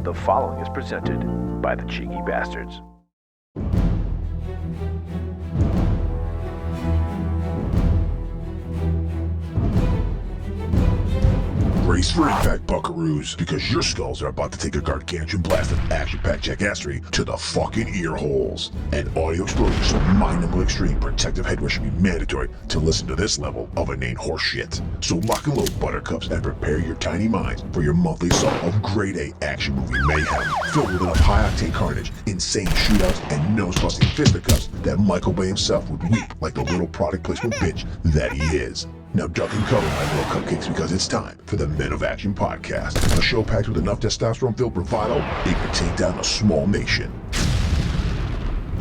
The following is presented by the Cheeky Basterds. Brace for impact, buckaroos, because your skulls are about to take a gargantuan blast of action-packed jackassery to the fucking ear holes. An audio explosion so mind-numbing extreme protective headwear should be mandatory to listen to this level of inane horseshit. So lock and load, buttercups, and prepare your tiny minds for your monthly assault of grade A action movie mayhem, filled with enough high-octane carnage, insane shootouts, and nose-busting fisticuffs that Michael Bay himself would weep like the little product placement bitch that he is. Now duck and cover my little cupcakes because it's time for the Men of Action podcast, a show packed with enough testosterone-filled bravado it could take down a small nation.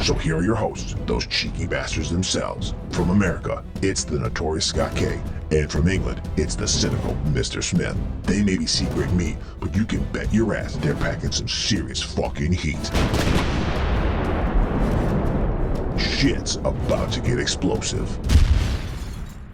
So here are your hosts, those cheeky bastards themselves. From America, it's the notorious Scott K, and from England, it's the cynical Mr. Smith. They may be C-grade meat, but you can bet your ass they're packing some serious fucking heat. Shit's about to get explosive.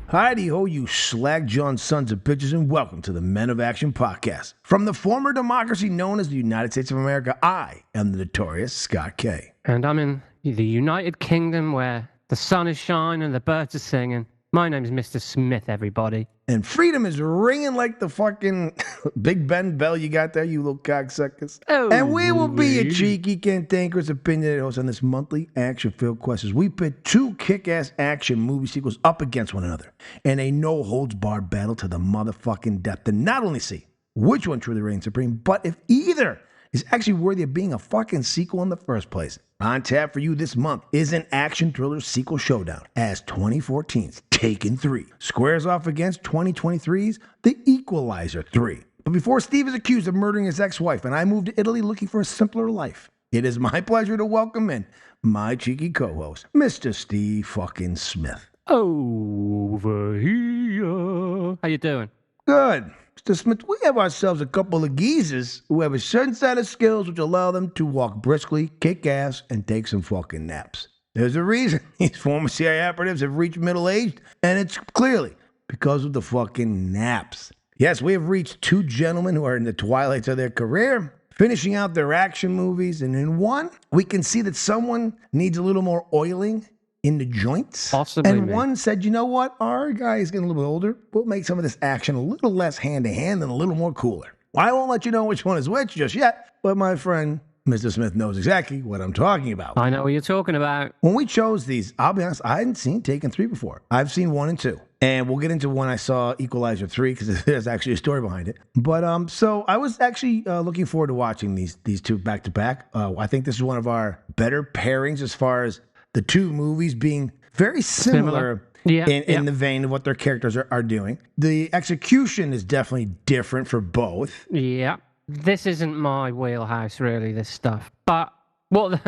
Heidi-ho, you slag-jawed sons of bitches, and welcome to the Men of Action podcast. From the former democracy known as the United States of America, I am the notorious Scott K. And I'm in the United Kingdom where the sun is shining and the birds are singing. My name's Mr. Smith, everybody. And freedom is ringing like the fucking Big Ben bell you got there, you little cocksuckers. Oh, and we will be your cheeky, cantankerous, opinionated hosts on this monthly action-filled quest as we pit two kick-ass action movie sequels up against one another in a no-holds-barred battle to the motherfucking death to not only see which one truly reigns supreme, but if either is actually worthy of being a fucking sequel in the first place. On tap for you this month is an action thriller sequel showdown as 2014's Taken 3 squares off against 2023's The Equalizer 3. But before Steve is accused of murdering his ex-wife and I moved to Italy looking for a simpler life, it is my pleasure to welcome in my cheeky co-host, Mr. Steve fucking Smith. Over here. How you doing? Good. Mr. Smith, we have ourselves a couple of geezers who have a certain set of skills which allow them to walk briskly, kick ass, and take some fucking naps. There's a reason these former CIA operatives have reached middle age, and it's clearly because of the fucking naps. Yes, we have reached two gentlemen who are in the twilights of their career, finishing out their action movies, and in one, we can see that someone needs a little more oiling in the joints. Possibly, and man. one said, you know what, our guy is getting a little bit older. We'll make some of this action a little less hand-to-hand and a little more cooler. I won't let you know which one is which just yet, but my friend, Mr. Smith, knows exactly what I'm talking about. I know what you're talking about. When we chose these, I'll be honest, I hadn't seen Taken 3 before. I've seen 1 and 2. And we'll get into when I saw Equalizer 3 because there's actually a story behind it. But so I was actually looking forward to watching these two back-to-back. I think this is one of our better pairings as far as the two movies being very similar. In the vein of what their characters are doing. The execution is definitely different for both. Yeah. This isn't my wheelhouse, really, this stuff. But what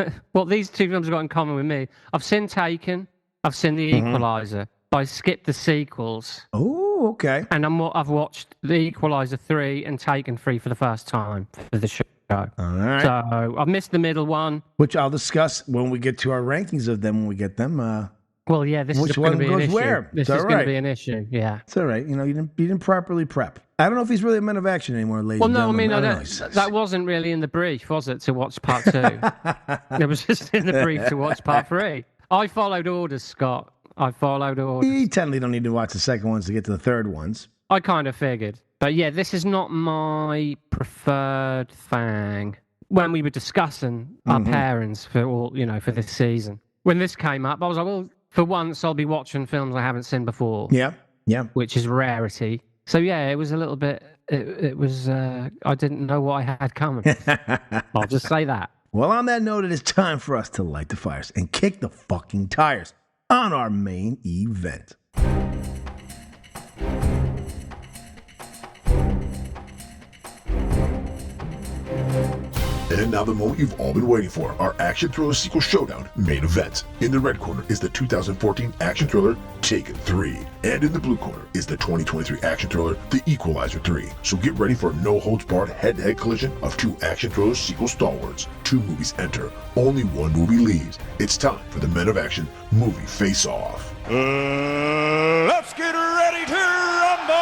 these two films have got in common with me, I've seen Taken, I've seen The Equalizer. I skipped the sequels. Oh, okay. And I've watched The Equalizer 3 and Taken 3 for the first time for the show. All right. So I've missed the middle one. Which I'll discuss when we get to our rankings of them when we get them. Well, yeah, this which is going to one be an goes issue. where? This It's is all going right. to be an issue, yeah. It's all right. You know, you didn't properly prep. I don't know if he's really a Man of Action anymore, ladies Well, and no, I gentlemen. mean, that wasn't really in the brief, was it, to watch part 2? It was just in the brief to watch part 3. I followed orders, Scott. I followed orders. You technically don't need to watch the second ones to get to the third ones. I kind of figured. But yeah, this is not my preferred thing. When we were discussing our pairings for this season, when this came up, I was like, well, for once, I'll be watching films I haven't seen before. Yeah. Which is rarity. So yeah, it was a little bit. It was. I didn't know what I had coming. I'll just say that. Well, on that note, it is time for us to light the fires and kick the fucking tires on our main event. And now the moment you've all been waiting for, our action thriller sequel showdown main event. In the red corner is the 2014 action thriller Taken 3. And in the blue corner is the 2023 action thriller The Equalizer 3. So get ready for a no-holds-barred head-to-head collision of two action thriller sequel stalwarts. Two movies enter, only one movie leaves. It's time for the Men of Action movie face-off. Let's get ready to rumble!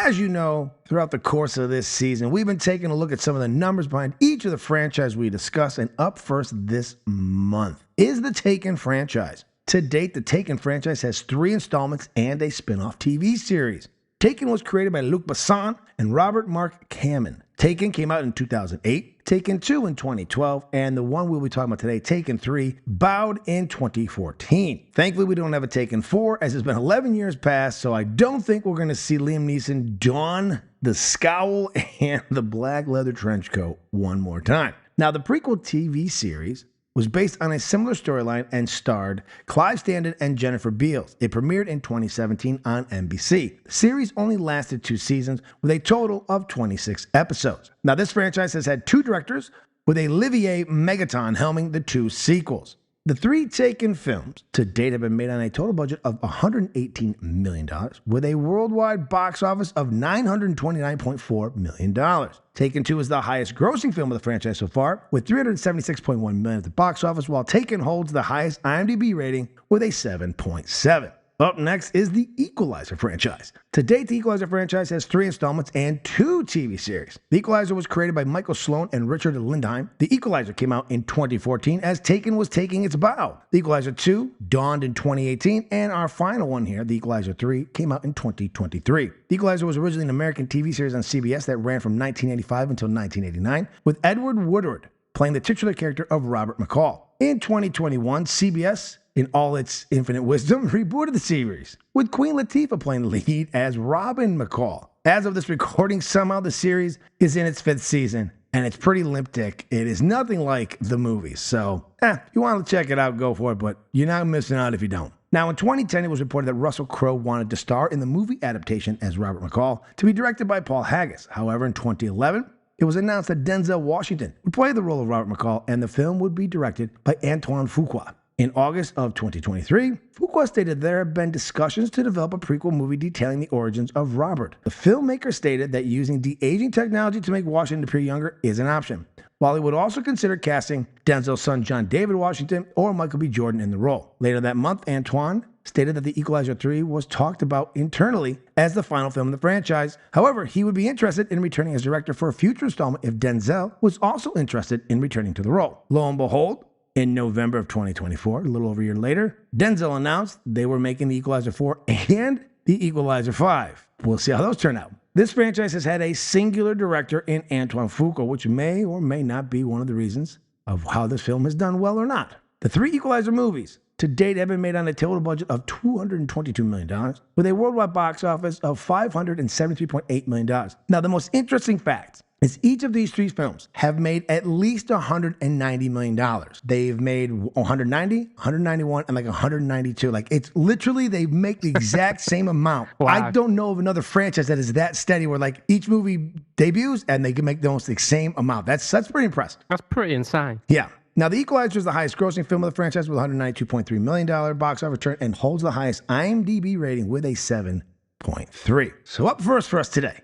As you know, throughout the course of this season, we've been taking a look at some of the numbers behind each of the franchises we discuss, and up first this month is the Taken franchise. To date, the Taken franchise has 3 installments and a spin-off TV series. Taken was created by Luc Besson and Robert Mark Kamen. Taken came out in 2008, Taken 2 in 2012, and the one we'll be talking about today, Taken 3, bowed in 2014. Thankfully, we don't have a Taken 4, as it's been 11 years past, so I don't think we're going to see Liam Neeson don the scowl and the black leather trench coat one more time. Now, the prequel TV series was based on a similar storyline and starred Clive Standen and Jennifer Beals. It premiered in 2017 on NBC. The series only lasted 2 seasons with a total of 26 episodes. Now, this franchise has had 2 directors, with Olivier Megaton helming the 2 sequels. The 3 Taken films to date have been made on a total budget of $118 million, with a worldwide box office of $929.4 million. Taken 2 is the highest grossing film of the franchise so far, with $376.1 million at the box office, while Taken holds the highest IMDb rating with a 7.7. Up next is the Equalizer franchise. To date, the Equalizer franchise has 3 installments and 2 TV series. The Equalizer was created by Michael Sloan and Richard Lindheim. The Equalizer came out in 2014 as Taken was taking its bow. The Equalizer 2 dawned in 2018, and our final one here, The Equalizer 3, came out in 2023. The Equalizer was originally an American TV series on CBS that ran from 1985 until 1989, with Edward Woodward playing the titular character of Robert McCall. In 2021, CBS, in all its infinite wisdom, rebooted the series, with Queen Latifah playing the lead as Robin McCall. As of this recording, somehow the series is in its 5th season, and it's pretty limp dick. It is nothing like the movies, so if you want to check it out, go for it, but you're not missing out if you don't. Now, in 2010, it was reported that Russell Crowe wanted to star in the movie adaptation as Robert McCall, to be directed by Paul Haggis. However, in 2011, it was announced that Denzel Washington would play the role of Robert McCall, and the film would be directed by Antoine Fuqua. In August of 2023, Fuqua stated there have been discussions to develop a prequel movie detailing the origins of Robert. The filmmaker stated that using de-aging technology to make Washington appear younger is an option, while he would also consider casting Denzel's son John David Washington or Michael B. Jordan in the role. Later that month, Antoine stated that The Equalizer 3 was talked about internally as the final film of the franchise. However, he would be interested in returning as director for a future installment if Denzel was also interested in returning to the role. Lo and behold, in November of 2024, a little over a year later, Denzel announced they were making The Equalizer 4 and The Equalizer 5. We'll see how those turn out. This franchise has had a singular director in Antoine Fuqua, which may or may not be one of the reasons of how this film has done well or not. The 3 Equalizer movies to date have been made on a total budget of $222 million, with a worldwide box office of $573.8 million. Now, the most interesting fact is each of these 3 films have made at least $190 million. They've made 190, 191, and like 192. Like, it's literally, they make the exact same amount. Wow. I don't know of another franchise that is that steady where like each movie debuts and they can make almost the same amount. That's pretty impressive. That's pretty insane. Yeah. Now, The Equalizer is the highest grossing film of the franchise with $192.3 million box office return and holds the highest IMDb rating with a 7.3. So up first for us today,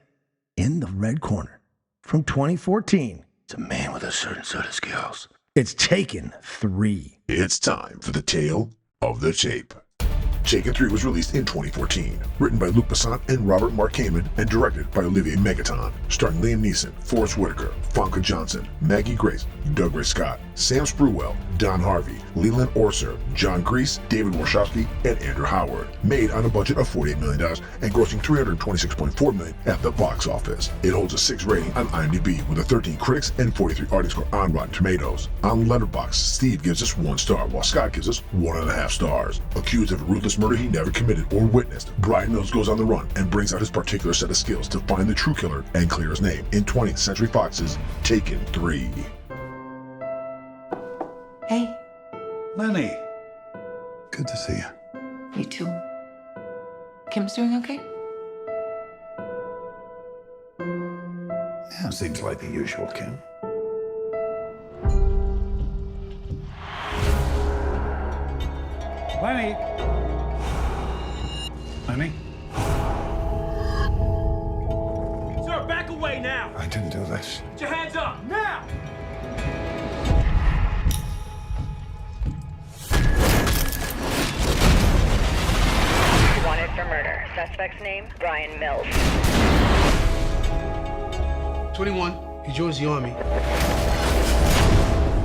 in the red corner, from 2014, it's a man with a certain set of skills. It's Taken 3. It's time for the tale of the tape. Taken 3 was released in 2014, written by Luc Besson and Robert Mark Kamen, and directed by Olivier Megaton, starring Liam Neeson, Forrest Whitaker, Famke Johnson, Maggie Grace, Doug Ray Scott, Sam Spruell, Don Harvey, Leland Orser, John Grease, David Warshawski, and Andrew Howard. Made on a budget of $48 million and grossing $326.4 million at the box office. It holds a 6 rating on IMDb with a 13 critics and 43 audience score on Rotten Tomatoes. On Letterboxd, Steve gives us 1 star, while Scott gives us 1.5 stars. Accused of a ruthless murder he never committed or witnessed, Brian Mills goes on the run and brings out his particular set of skills to find the true killer and clear his name in 20th Century Fox's Taken 3. Hey, Lenny, good to see you. you too. Kim's doing okay? Yeah, seems like the usual, Kim. Lenny! Lenny? Sir, back away now! I didn't do this. Put your hands up, now! Wanted for murder. Suspect's name, Brian Mills. 21, he joins the Army.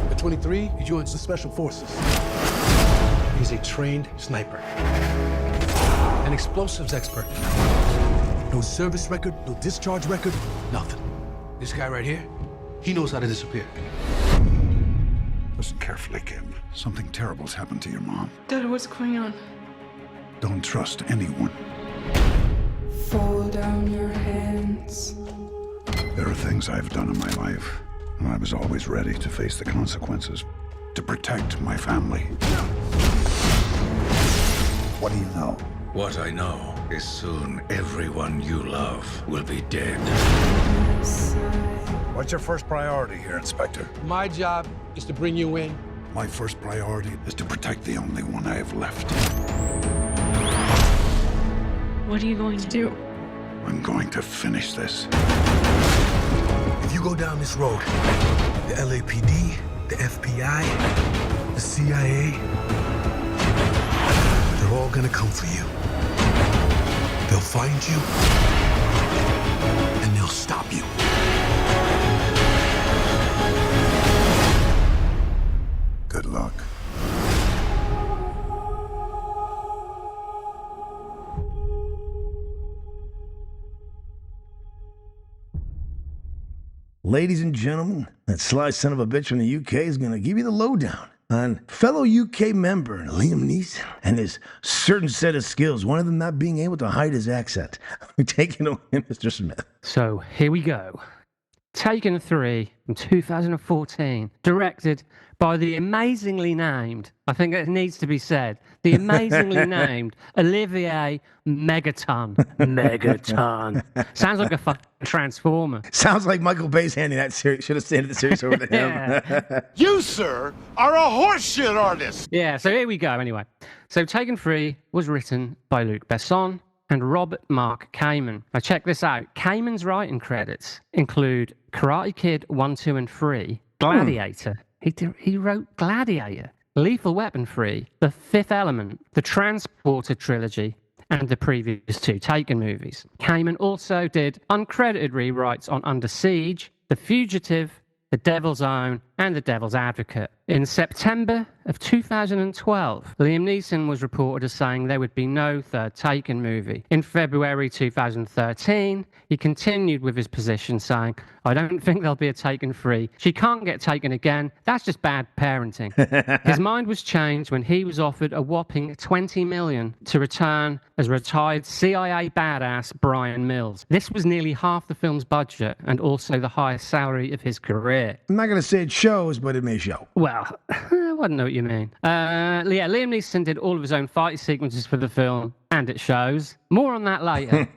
At 23, he joins the Special Forces. He's a trained sniper. An explosives expert. No service record, no discharge record, nothing. This guy right here, he knows how to disappear. Listen carefully, Kim. Something terrible's happened to your mom. Dad, what's going on? Don't trust anyone. Fall down your hands. There are things I've done in my life, and I was always ready to face the consequences to protect my family. What do you know? What I know is soon everyone you love will be dead. What's your first priority here, Inspector? My job is to bring you in. My first priority is to protect the only one I have left. What are you going to do? I'm going to finish this. If you go down this road, the LAPD, the FBI, the CIA, they're all gonna come for you. They'll find you, and they'll stop you. Good luck. Ladies and gentlemen, that sly son of a bitch from the UK is going to give you the lowdown on fellow UK member Liam Neeson and his certain set of skills, one of them not being able to hide his accent. We take it away, Mr. Smith. So here we go. Taken 3 from 2014, directed by the amazingly named, I think it needs to be said, the amazingly named Olivier Megaton. Megaton. Sounds like a fucking transformer. Sounds like Michael Bay's handing that series. Should have handed the series over to him. Yeah. You, sir, are a horseshit artist. Yeah, so here we go anyway. So Taken 3 was written by Luc Besson and Robert Mark Kamen. Now check this out. Kamen's writing credits include Karate Kid 1, 2, and 3, Gladiator. He wrote Gladiator, Lethal Weapon 3, The Fifth Element, the Transporter trilogy, and the previous 2 Taken movies. Kamen also did uncredited rewrites on Under Siege, The Fugitive, The Devil's Own, and The Devil's Advocate. In September of 2012, Liam Neeson was reported as saying there would be no third Taken movie. In February 2013, he continued with his position saying, I don't think there'll be a Taken 3. She can't get taken again. That's just bad parenting. His mind was changed when he was offered a whopping $20 million to return as retired CIA badass Brian Mills. This was nearly half the film's budget and also the highest salary of his career. I'm not going to say it shows, but it may show. Well, I wouldn't know what you mean. Liam Neeson did all of his own fight sequences for the film, and it shows. More on that later.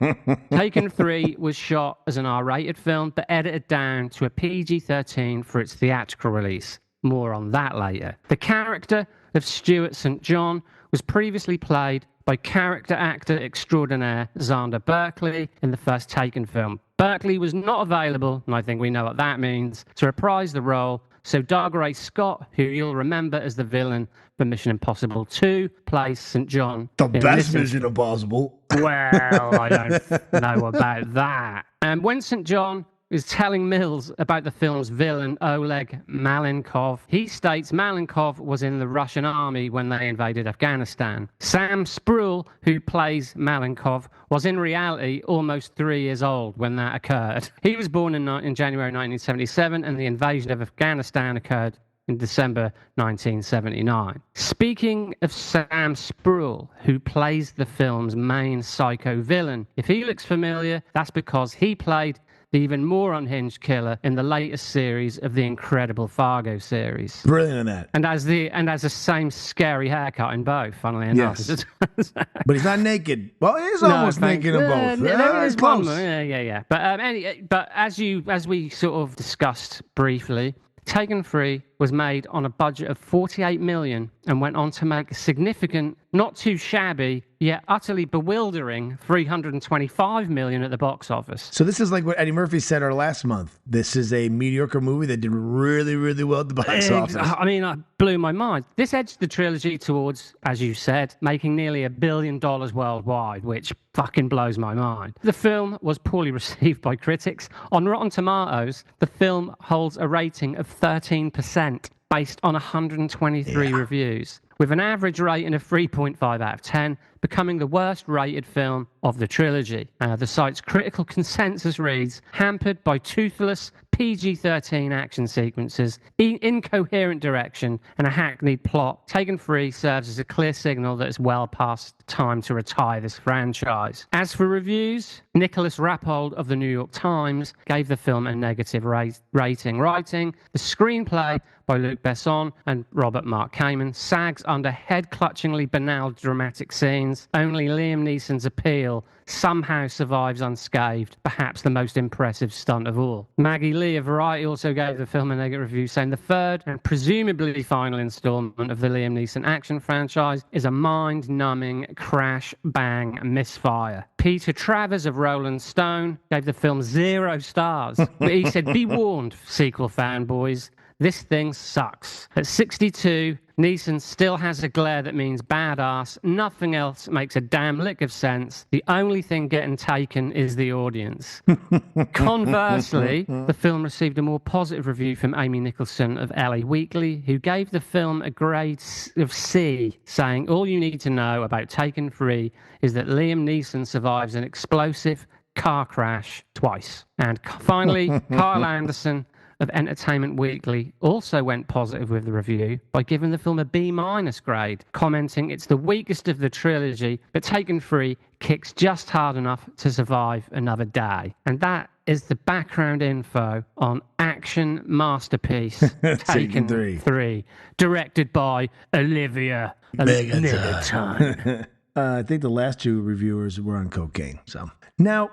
Taken 3 was shot as an R-rated film, but edited down to a PG-13 for its theatrical release. More on that later. The character of Stuart St. John was previously played by character actor extraordinaire Xander Berkeley in the first Taken film. Berkeley was not available, and I think we know what that means, to reprise the role, so Doug Ray Scott, who you'll remember as the villain for Mission Impossible 2, plays St. John. The best Mission Impossible. Well, I don't know about that. And when St. John is telling Mills about the film's villain, Oleg Malenkov, he states Malenkov was in the Russian army when they invaded Afghanistan. Sam Spruill, who plays Malenkov, was in reality almost 3 years old when that occurred. He was born in January 1977, and the invasion of Afghanistan occurred in December 1979. Speaking of Sam Spruill, who plays the film's main psycho villain, if he looks familiar, that's because he played the even more unhinged killer in the latest series of the incredible Fargo series. Brilliant in that. And has the same scary haircut in both, funnily enough. Yes. But he's not naked. Well, he is almost naked in both. There's close. one. Yeah. But as we sort of discussed briefly, Taken 3 was made on a budget of $48 million and went on to make a significant, not too shabby yet utterly bewildering $325 million at the box office. So this is like what Eddie Murphy said our last month. This is a mediocre movie that did really, really well at the box office. I mean, it blew my mind. This edged the trilogy towards, as you said, making nearly $1 billion worldwide, which fucking blows my mind. The film was poorly received by critics. On Rotten Tomatoes, the film holds a rating of 13% based on 123 reviews, with an average rating of 3.5 out of 10, becoming the worst rated film of the trilogy. The site's critical consensus reads, hampered by toothless PG-13 action sequences, incoherent direction, and a hackneyed plot, Taken Free serves as a clear signal that it's well past time to retire this franchise. As for reviews, Nicholas Rappold of the New York Times gave the film a negative rating, writing, the screenplay by Luc Besson and Robert Mark Kamen sags under head-clutchingly banal dramatic scenes. Only Liam Neeson's appeal somehow survives unscathed, perhaps the most impressive stunt of all. Maggie Lee of Variety also gave the film a negative review, saying the third and presumably final installment of the Liam Neeson action franchise is a mind-numbing crash bang misfire. Peter Travers of Rolling Stone gave the film 0 stars, but he said, be warned, sequel fanboys, this thing sucks. At 62, Neeson still has a glare that means badass. Nothing else makes a damn lick of sense. The only thing getting taken is the audience. Conversely, the film received a more positive review from Amy Nicholson of LA Weekly, who gave the film a grade of C, saying, all you need to know about Taken Free is that Liam Neeson survives an explosive car crash twice. And finally, Kyle Anderson of Entertainment Weekly also went positive with the review by giving the film a B- grade, commenting it's the weakest of the trilogy, but Taken Free kicks just hard enough to survive another day. And that is the background info on action masterpiece Taken 3, directed by Olivia Megaton. I think the last two reviewers were on cocaine. So now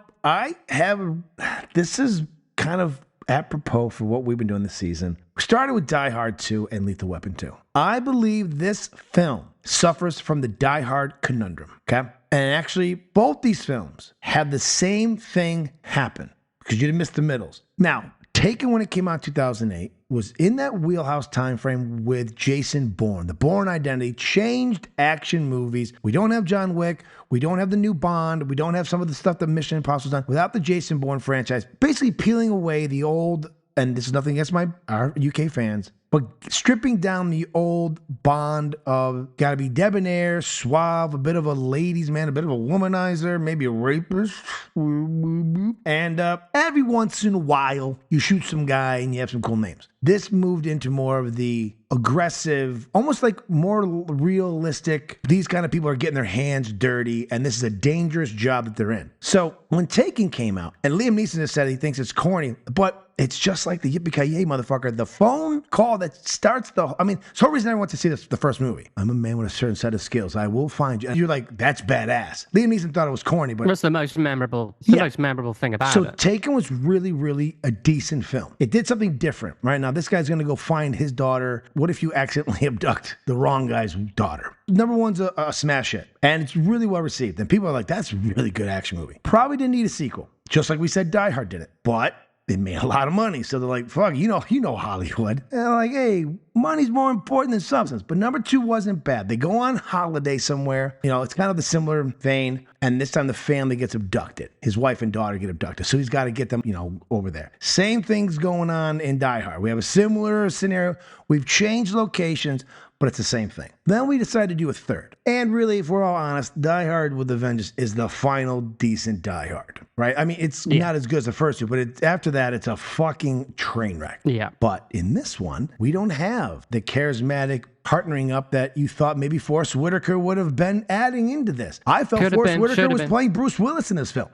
this is kind of apropos for what we've been doing this season. We started with Die Hard 2 and Lethal Weapon 2. I believe this film suffers from the Die Hard conundrum, okay? And actually, both these films have the same thing happen because you didn't miss the middles. Now, Taken, when it came out in 2008, was in that wheelhouse time frame with Jason Bourne. The Bourne identity changed action movies. We don't have John Wick. We don't have the new Bond. We don't have some of the stuff that Mission Impossible's done without the Jason Bourne franchise. Basically peeling away the old, and this is nothing against our UK fans, but stripping down the old Bond of gotta be debonair, suave, a bit of a ladies' man, a bit of a womanizer, maybe a rapist. And every once in a while, you shoot some guy and you have some cool names. This moved into more of the aggressive, almost like more realistic, these kind of people are getting their hands dirty, and this is a dangerous job that they're in. So when Taken came out, and Liam Neeson has said he thinks it's corny, but it's just like the yippee-ki-yay motherfucker. The phone call that starts the whole reason I went to see the first movie. I'm a man with a certain set of skills. I will find you. And you're like, that's badass. Liam Neeson thought it was corny, but that's the most memorable. It's the most memorable thing about it. So Taken was really, really a decent film. It did something different, right? Now this guy's gonna go find his daughter. What if you accidentally abduct the wrong guy's daughter? Number one's a smash hit, and it's really well received. And people are like, that's a really good action movie. Probably didn't need a sequel, just like we said Die Hard did it, but they made a lot of money. So they're like, fuck, you know Hollywood. And they're like, hey, money's more important than substance. But number two wasn't bad. They go on holiday somewhere. It's kind of the similar vein. And this time the family gets abducted. His wife and daughter get abducted. So he's got to get them, over there. Same thing's going on in Die Hard. We have a similar scenario. We've changed locations, but it's the same thing. Then we decided to do a third. And really, if we're all honest, Die Hard with a Vengeance is the final decent Die Hard, right? I mean, it's not as good as the first two, but after that, it's a fucking train wreck. Yeah. But in this one, we don't have the charismatic partnering up that you thought maybe Forrest Whitaker would have been adding into this. I felt Forrest Whitaker was playing Bruce Willis in this film.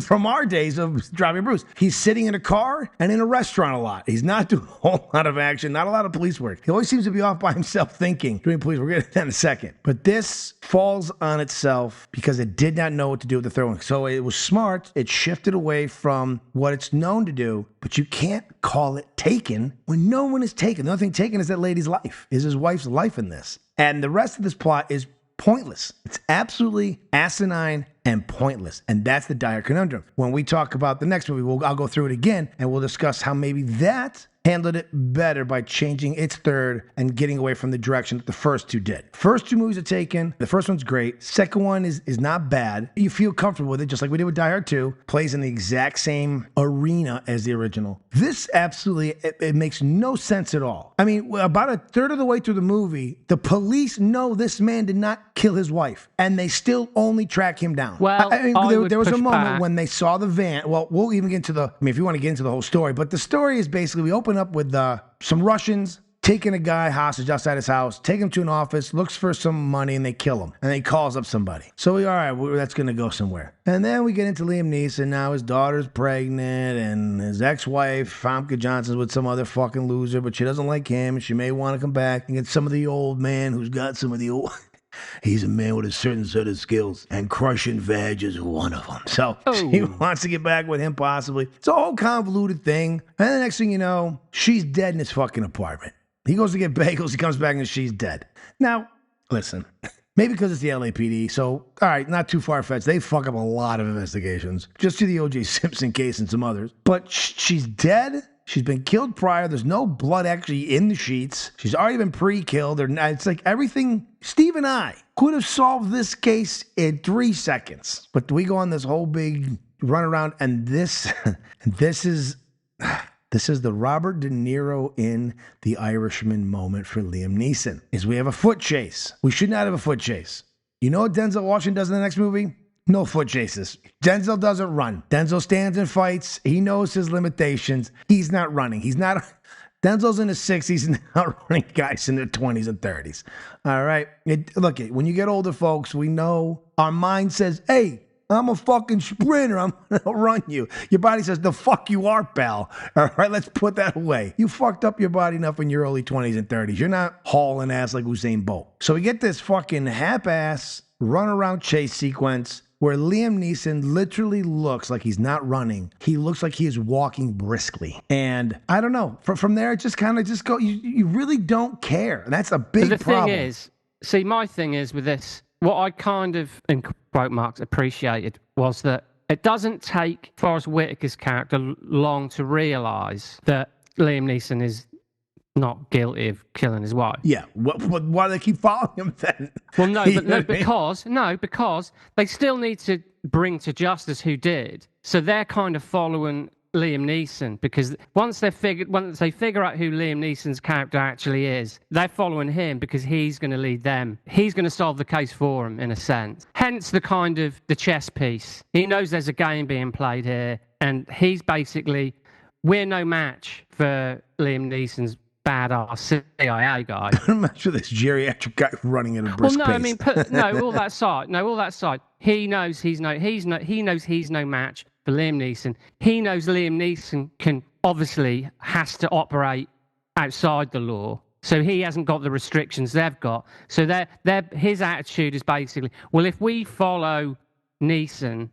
From our days of Driving Bruce. He's sitting in a car and in a restaurant a lot. He's not doing a whole lot of action, not a lot of police work. He always seems to be off by himself thinking, doing police work. We're going to get that in a second. But this falls on itself because it did not know what to do with the throwing. So it was smart. It shifted away from what it's known to do, but you can't call it Taken when no one is taken. The only thing taken is that lady's life, is his wife's life in this. And the rest of this plot is pointless. It's absolutely asinine and pointless. And that's the dire conundrum. When we talk about the next movie, I'll go through it again and we'll discuss how maybe that handled it better by changing its third and getting away from the direction that the first two did. First two movies are taken. The first one's great. Second one is not bad. You feel comfortable with it, just like we did with Die Hard 2. Plays in the exact same arena as the original. This absolutely, it makes no sense at all. I mean, about a third of the way through the movie, the police know this man did not kill his wife, and they still only track him down. Well, there was a moment back. when they saw the van. Well, we'll even get into if you want to get into the whole story, but the story is basically we open up with some Russians taking a guy hostage outside his house, take him to an office, looks for some money, and they kill him. And he calls up somebody. So all right, that's going to go somewhere. And then we get into Liam Neeson. Now his daughter's pregnant, and his ex-wife, Famke Johnson's with some other fucking loser, but she doesn't like him, and she may want to come back and get some of the old man who's got some of the old... He's a man with a certain set of skills, and crushing veg is one of them. So she wants to get back with him, possibly. It's a whole convoluted thing. And the next thing you know, she's dead in his fucking apartment. He goes to get bagels, he comes back, and she's dead. Now, listen, maybe because it's the LAPD, so, all right, not too far-fetched. They fuck up a lot of investigations. Just to the O.J. Simpson case and some others. But she's dead. She's been killed prior. There's no blood actually in the sheets. She's already been pre-killed. It's like everything. Steve and I could have solved this case in 3 seconds. But we go on this whole big runaround, and this is the Robert De Niro in The Irishman moment for Liam Neeson. Is we have a foot chase. We should not have a foot chase. You know what Denzel Washington does in the next movie? No foot chases. Denzel doesn't run. Denzel stands and fights. He knows his limitations. He's not running. Denzel's in his 60s. He's not running guys in their 20s and 30s. All right. Look, when you get older, folks, we know our mind says, hey, I'm a fucking sprinter. I'm going to run you. Your body says, the fuck you are, pal. All right, let's put that away. You fucked up your body enough in your early 20s and 30s. You're not hauling ass like Usain Bolt. So we get this fucking half-ass run-around chase sequence where Liam Neeson literally looks like he's not running. He looks like he is walking briskly. And I don't know. From there, it just kind of just go, you really don't care. And that's a big problem. The thing is, see, my thing is with this, what I kind of, in quote marks, appreciated was that it doesn't take Forrest Whitaker's character long to realise that Liam Neeson is not guilty of killing his wife. Yeah. Why do they keep following him then? Well, because they still need to bring to justice who did. So they're kind of following Liam Neeson, because once they figure out who Liam Neeson's character actually is, they're following him because he's going to lead them. He's going to solve the case for them in a sense. Hence the chess piece. He knows there's a game being played here, and he's basically, we're no match for Liam Neeson's badass CIA guy. I'm not sure this geriatric guy running at a brisk pace. I mean, all that side. He knows he's no match for Liam Neeson. He knows Liam Neeson has to operate outside the law. So he hasn't got the restrictions they've got. So his attitude is basically, well, if we follow Neeson,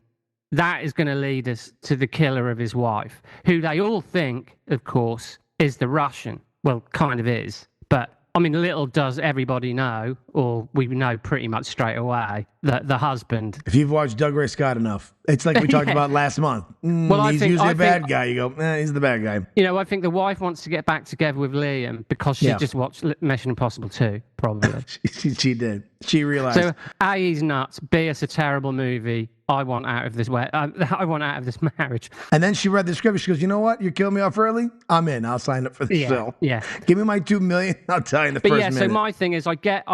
that is going to lead us to the killer of his wife, who they all think, of course, is the Russian. Well, kind of is. But, I mean, little does everybody know, or we know pretty much straight away, that the husband... If you've watched Doug Ray Scott enough, it's like we talked about last month. He's usually a bad guy. You go, he's the bad guy. You know, I think the wife wants to get back together with Liam because she just watched Mission Impossible 2, probably. She did. She realized. So, A, he's nuts. B, it's a terrible movie. I want out of this marriage. And then she read the script. She goes, you know what? You're killing me off early? I'm in. I'll sign up for the show. Yeah. Give me my $2 million. I'll tell you in the first minute. So my thing is, I get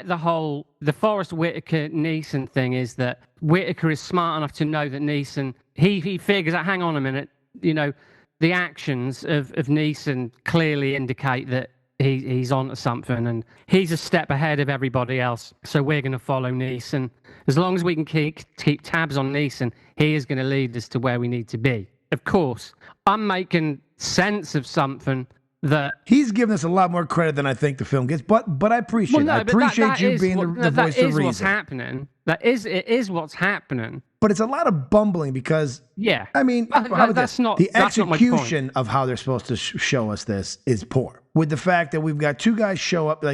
the Forrest Whitaker Neeson thing is that Whitaker is smart enough to know that Neeson, he figures out, hang on a minute, you know, the actions of Neeson clearly indicate that he's onto something, and he's a step ahead of everybody else. So we're going to follow Neeson. As long as we can keep tabs on Neeson, he is going to lead us to where we need to be. Of course, I'm making sense of something that he's given us a lot more credit than I think the film gets, but I appreciate it. I appreciate you being the voice of reason. What's happening. It is what's happening. But it's a lot of bumbling because, I mean, the execution of how they're supposed to show us this is poor. With the fact that we've got two guys show up,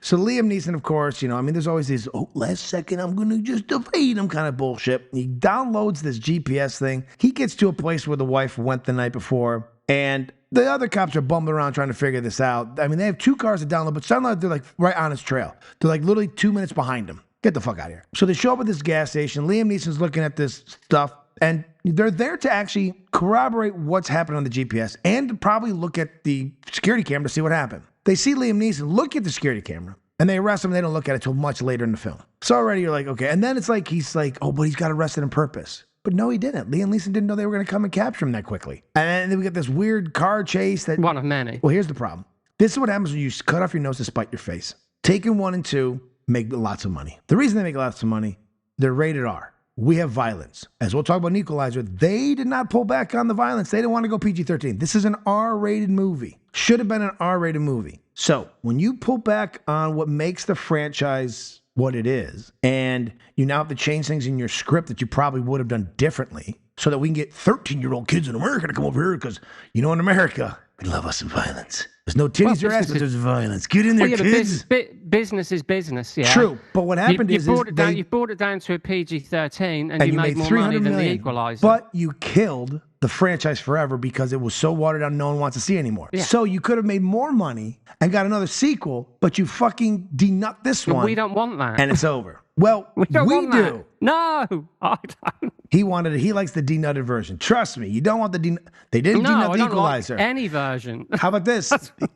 so Liam Neeson, of course, there's always this, last second, I'm going to just defeat him kind of bullshit. He downloads this GPS thing. He gets to a place where the wife went the night before, and the other cops are bumbling around trying to figure this out. I mean, they have two cars to download, but somehow they're right on his trail. They're literally 2 minutes behind him. Get the fuck out of here. So they show up at this gas station. Liam Neeson's looking at this stuff, and they're there to actually corroborate what's happening on the GPS and to probably look at the security camera to see what happened. They see Liam Neeson look at the security camera, and they arrest him, and they don't look at it until much later in the film. So already you're like, okay. And then it's like, he's like, oh, but he's got arrested on purpose. But no, he didn't. Liam Neeson didn't know they were going to come and capture him that quickly. And then we get this weird car chase that... One of many. Well, here's the problem. This is what happens when you cut off your nose to spite your face. Taken 1 and 2 make lots of money. The reason they make lots of money, they're rated R. We have violence. As we'll talk about in Equalizer, they did not pull back on the violence. They didn't want to go PG-13. This is an R-rated movie. Should have been an R-rated movie. So when you pull back on what makes the franchise what it is, and you now have to change things in your script that you probably would have done differently so that we can get 13-year-old kids in America to come over here because, in America, we love us some violence. There's no titties or ass, but there's violence. Get in there, kids. Business is business, yeah. True, but what happened you brought it down to a PG-13 and you made more money than the Equalizer. But you killed the franchise forever because it was so watered down no one wants to see anymore. Yeah. So you could have made more money and got another sequel, but you fucking denut this one. We don't want that. And it's over. Well, we do. That. No, I don't. He likes the denutted version. Trust me, you don't want the They didn't denut the Equalizer. Like any version. How about this?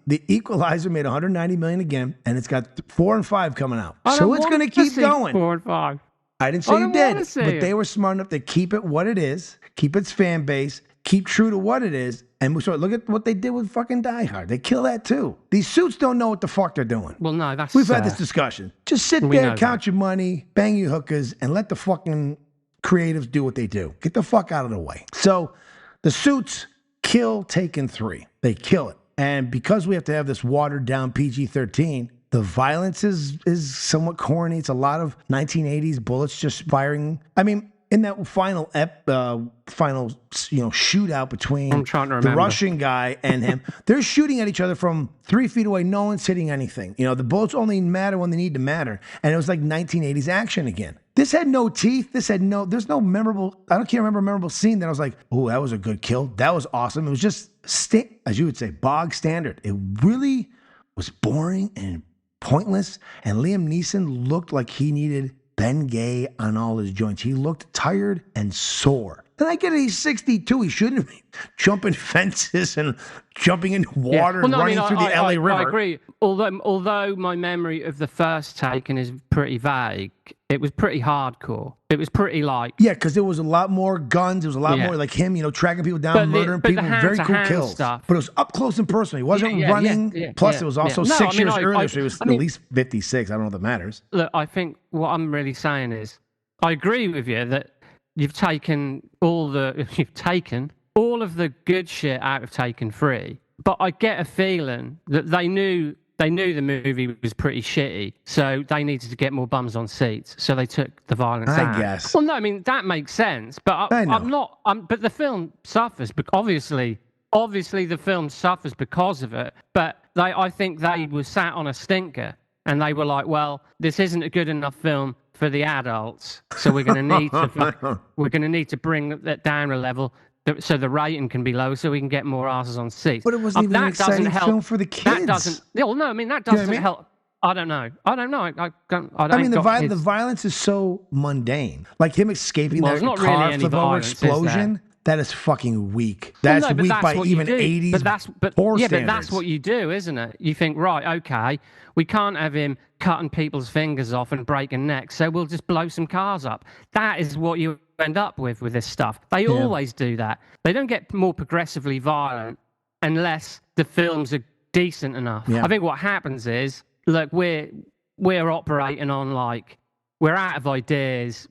The Equalizer made $190 million again, and it's got 4 and 5 coming out. So it's going to keep going. 4 and 5. I didn't say you did, but they were smart enough to keep it what it is, keep its fan base, keep true to what it is, and look at what they did with fucking Die Hard. They kill that too. These suits don't know what the fuck they're doing. Well, no, that's... We've had this discussion. Just sit there, count your money, bang your hookers, and let the fucking creatives do what they do. Get the fuck out of the way. So the suits kill Taken 3. They kill it. And because we have to have this watered down PG-13, the violence is somewhat corny. It's a lot of 1980s bullets just firing. I mean, in that final shootout between the Russian guy and him, they're shooting at each other from 3 feet away. No one's hitting anything. The bullets only matter when they need to matter. And it was like 1980s action again. This had no teeth. There's no memorable, I can't remember a memorable scene that I was like, oh, that was a good kill. That was awesome. It was just, as you would say, bog standard. It really was boring and pointless. And Liam Neeson looked like he needed Ben Gay on all his joints. He looked tired and sore. And I get it, he's 62. He shouldn't be jumping fences and jumping in water and running through the LA River. I agree. Although my memory of the first Taken is pretty vague, it was pretty hardcore. It was pretty Yeah, because there was a lot more guns. There was a lot more like him, tracking people down, murdering people. Very cool kills. Stuff. But it was up close and personal. He wasn't running. Plus, it was also 6 years earlier, so he was at least 56. I don't know if that matters. Look, I think what I'm really saying is, I agree with you that you've taken all of the good shit out of Taken 3, but I get a feeling that they knew the movie was pretty shitty, so they needed to get more bums on seats, so they took the violence out. I guess. Well, no, I mean that makes sense, but I'm not. But the film suffers, but obviously the film suffers because of it. But I think they were sat on a stinker, and they were like, well, this isn't a good enough film for the adults, so we're going to need to bring that down a level so the rating can be low, so we can get more asses on seats. But it wasn't even an exciting film for the kids. That doesn't. Well, no, I mean that doesn't help. I don't know. I mean, the violence is so mundane. Like him escaping that car really flip over explosion. That is fucking weak. That's weak by even 80s horror standards. But that's what you do, isn't it? You think, right, okay, we can't have him cutting people's fingers off and breaking necks, so we'll just blow some cars up. That is what you end up with this stuff. They always do that. They don't get more progressively violent unless the films are decent enough. Yeah. I think what happens is, look, we're operating on we're out of ideas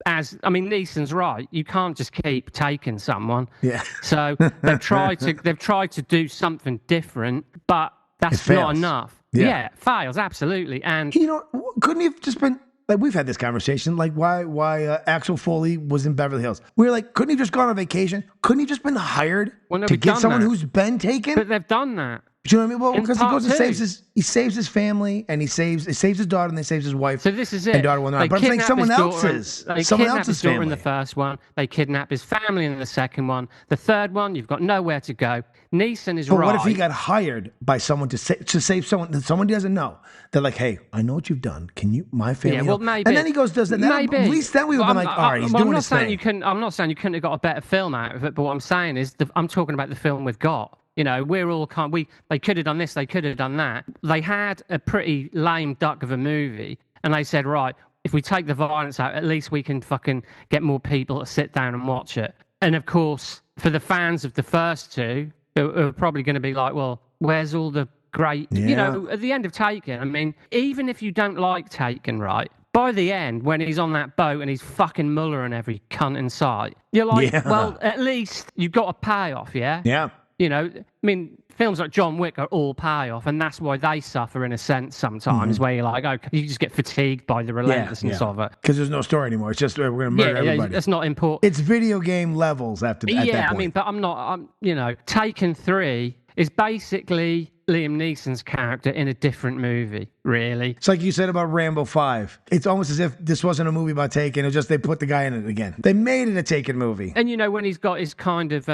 Neeson's right. You can't just keep taking someone. Yeah. So they've tried to do something different, but that's It not fails. enough. Yeah. It fails absolutely. And You know, couldn't he have just been like we've had this conversation, like why Axel Foley was in Beverly Hills. We were like, couldn't he just gone on vacation? Couldn't he just been hired Well, no, to we've get done someone that. who's been taken? but they've done that. Do you know what I mean? Well, In because he part goes and two. saves his family, and he saves his daughter, and he saves his wife. So this is it. And daughter will not. They But I'm saying kidnap someone his daughter else's, and- They someone kidnap else's his daughter family. in the first one. They kidnap his family in the second one. The third one, you've got nowhere to go. Neeson is But right. what if he got hired by someone to save someone that someone he doesn't know? They're like, hey, I know what you've done. Can you, my family? Yeah, well, help?" maybe. And then he goes, does that? Maybe. At least then we would have been like, all right, he's doing his thing. I'm not saying you couldn't have got a better film out of it. But what I'm saying is, I'm talking about the film we've got. You know, we're all they could have done this, they could have done that. They had a pretty lame duck of a movie, and they said, right, if we take the violence out, at least we can fucking get more people to sit down and watch it. And of course, for the fans of the first two, who are probably going to be like, well, where's all the great, you know, at the end of Taken, I mean, even if you don't like Taken, right, by the end, when he's on that boat and he's fucking Muller and every cunt in sight, you're like, well, at least you've got a payoff, yeah? Yeah. You know, I mean, films like John Wick are all payoff, and that's why they suffer in a sense sometimes, where you're like, okay, you just get fatigued by the relentlessness of it. Because there's no story anymore. It's just we're going to murder everybody. That's not important. It's video game levels at that point. I mean, but Taken 3 is basically Liam Neeson's character in a different movie, really. It's like you said about Rambo 5. It's almost as if this wasn't a movie about Taken. It's just they put the guy in it again. They made it a Taken movie. And, you know, when he's got his kind of,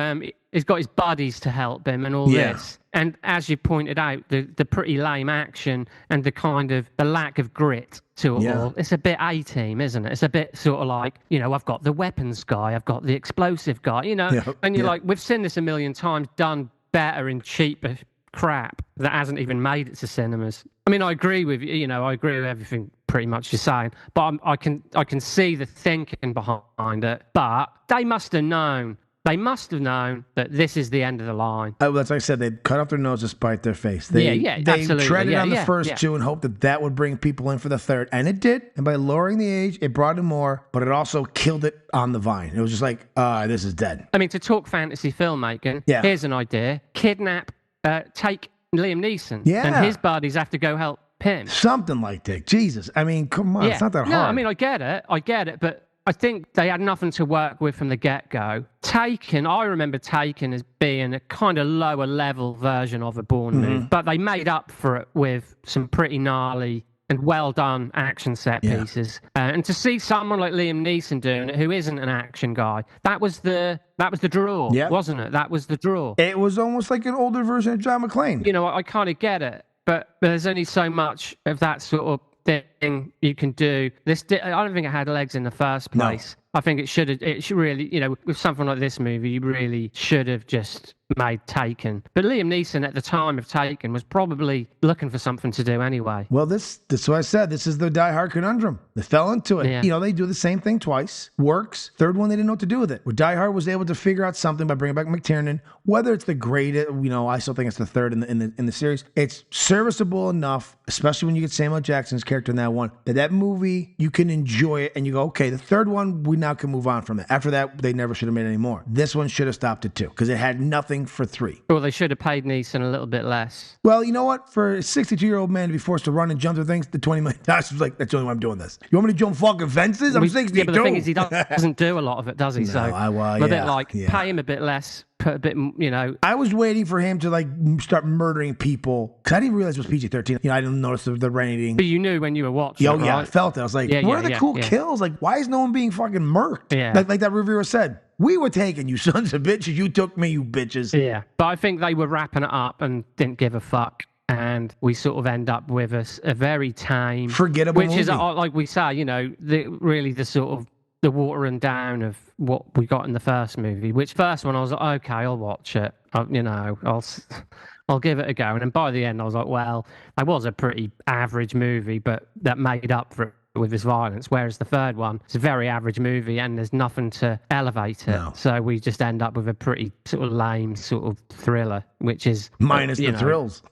he's got his buddies to help him and all this. And as you pointed out, the pretty lame action and the kind of the lack of grit to it all. It's a bit A-team, isn't it? It's a bit sort of like, you know, I've got the weapons guy, I've got the explosive guy, you know. And you're like, we've seen this a million times done better and cheaper crap that hasn't even made it to cinemas. I mean, I agree with you. You know, I agree with everything pretty much you're saying, but I can see the thinking behind it. But they must have known. They must have known that this is the end of the line. That's like I said. They cut off their nose to spite their face. They absolutely. treaded on the first two and hoped that would bring people in for the third, and it did. And by lowering the age, it brought in more, but it also killed it on the vine. It was just like, this is dead. I mean, to talk fantasy filmmaking, here's an idea: kidnap, take Liam Neeson, and his buddies have to go help him. Something like that. Jesus, I mean, come on, it's not that hard. No, I mean, I get it, but I think they had nothing to work with from the get-go. Taken, I remember Taken as being a kind of lower level version of a Bourne movie, but they made up for it with some pretty gnarly and well done action set pieces. And to see someone like Liam Neeson doing it, who isn't an action guy, that was the draw, wasn't it? That was the draw. It was almost like an older version of John McClane. You know, I kind of get it, but there's only so much of that sort of thing you can do. I don't think it had legs in the first place. No. I think it should really, you know, with something like this movie, you really should have just made Taken. But Liam Neeson at the time of Taken was probably looking for something to do anyway. Well, this is what I said. This is the Die Hard conundrum. They fell into it. Yeah. You know, they do the same thing twice. Works. Third one, they didn't know what to do with it. Where Die Hard was able to figure out something by bringing back McTiernan. Whether it's the greatest, you know, I still think it's the third in the series. It's serviceable enough, especially when you get Samuel Jackson's character in that one, that movie, you can enjoy it and you go, okay, the third one, we now can move on from it. After that, they never should have made any more. This one should have stopped at 2 because it had nothing for 3. Well, they should have paid Neeson a little bit less. Well, you know what? For a 62-year-old man to be forced to run and jump through things, the $20 million was like, that's the only way I'm doing this. You want me to jump fucking fences? I'm 62. Yeah, but the thing is, he doesn't do a lot of it, does he? No, so a bit like, pay him a bit less, put a bit, you know. I was waiting for him to like start murdering people because I didn't realize it was PG-13. You know, I didn't notice the rating. But you knew when you were watching. Oh, yeah, I felt it. I was like, what are the cool kills? Like, why is no one being fucking murked? Yeah. Like that reviewer said. We were taking you sons of bitches. You took me, you bitches. Yeah. But I think they were wrapping it up and didn't give a fuck. And we sort of end up with a very tame, forgettable movie. Which is, like we say, you know, the sort of the watering down of what we got in the first movie. Which first one I was like, okay, I'll watch it. I'll give it a go. And then by the end, I was like, well, that was a pretty average movie, but that made up for it with this violence, whereas the third one, it's a very average movie and there's nothing to elevate it. No. So we just end up with a pretty sort of lame sort of thriller, which is... Minus the thrills.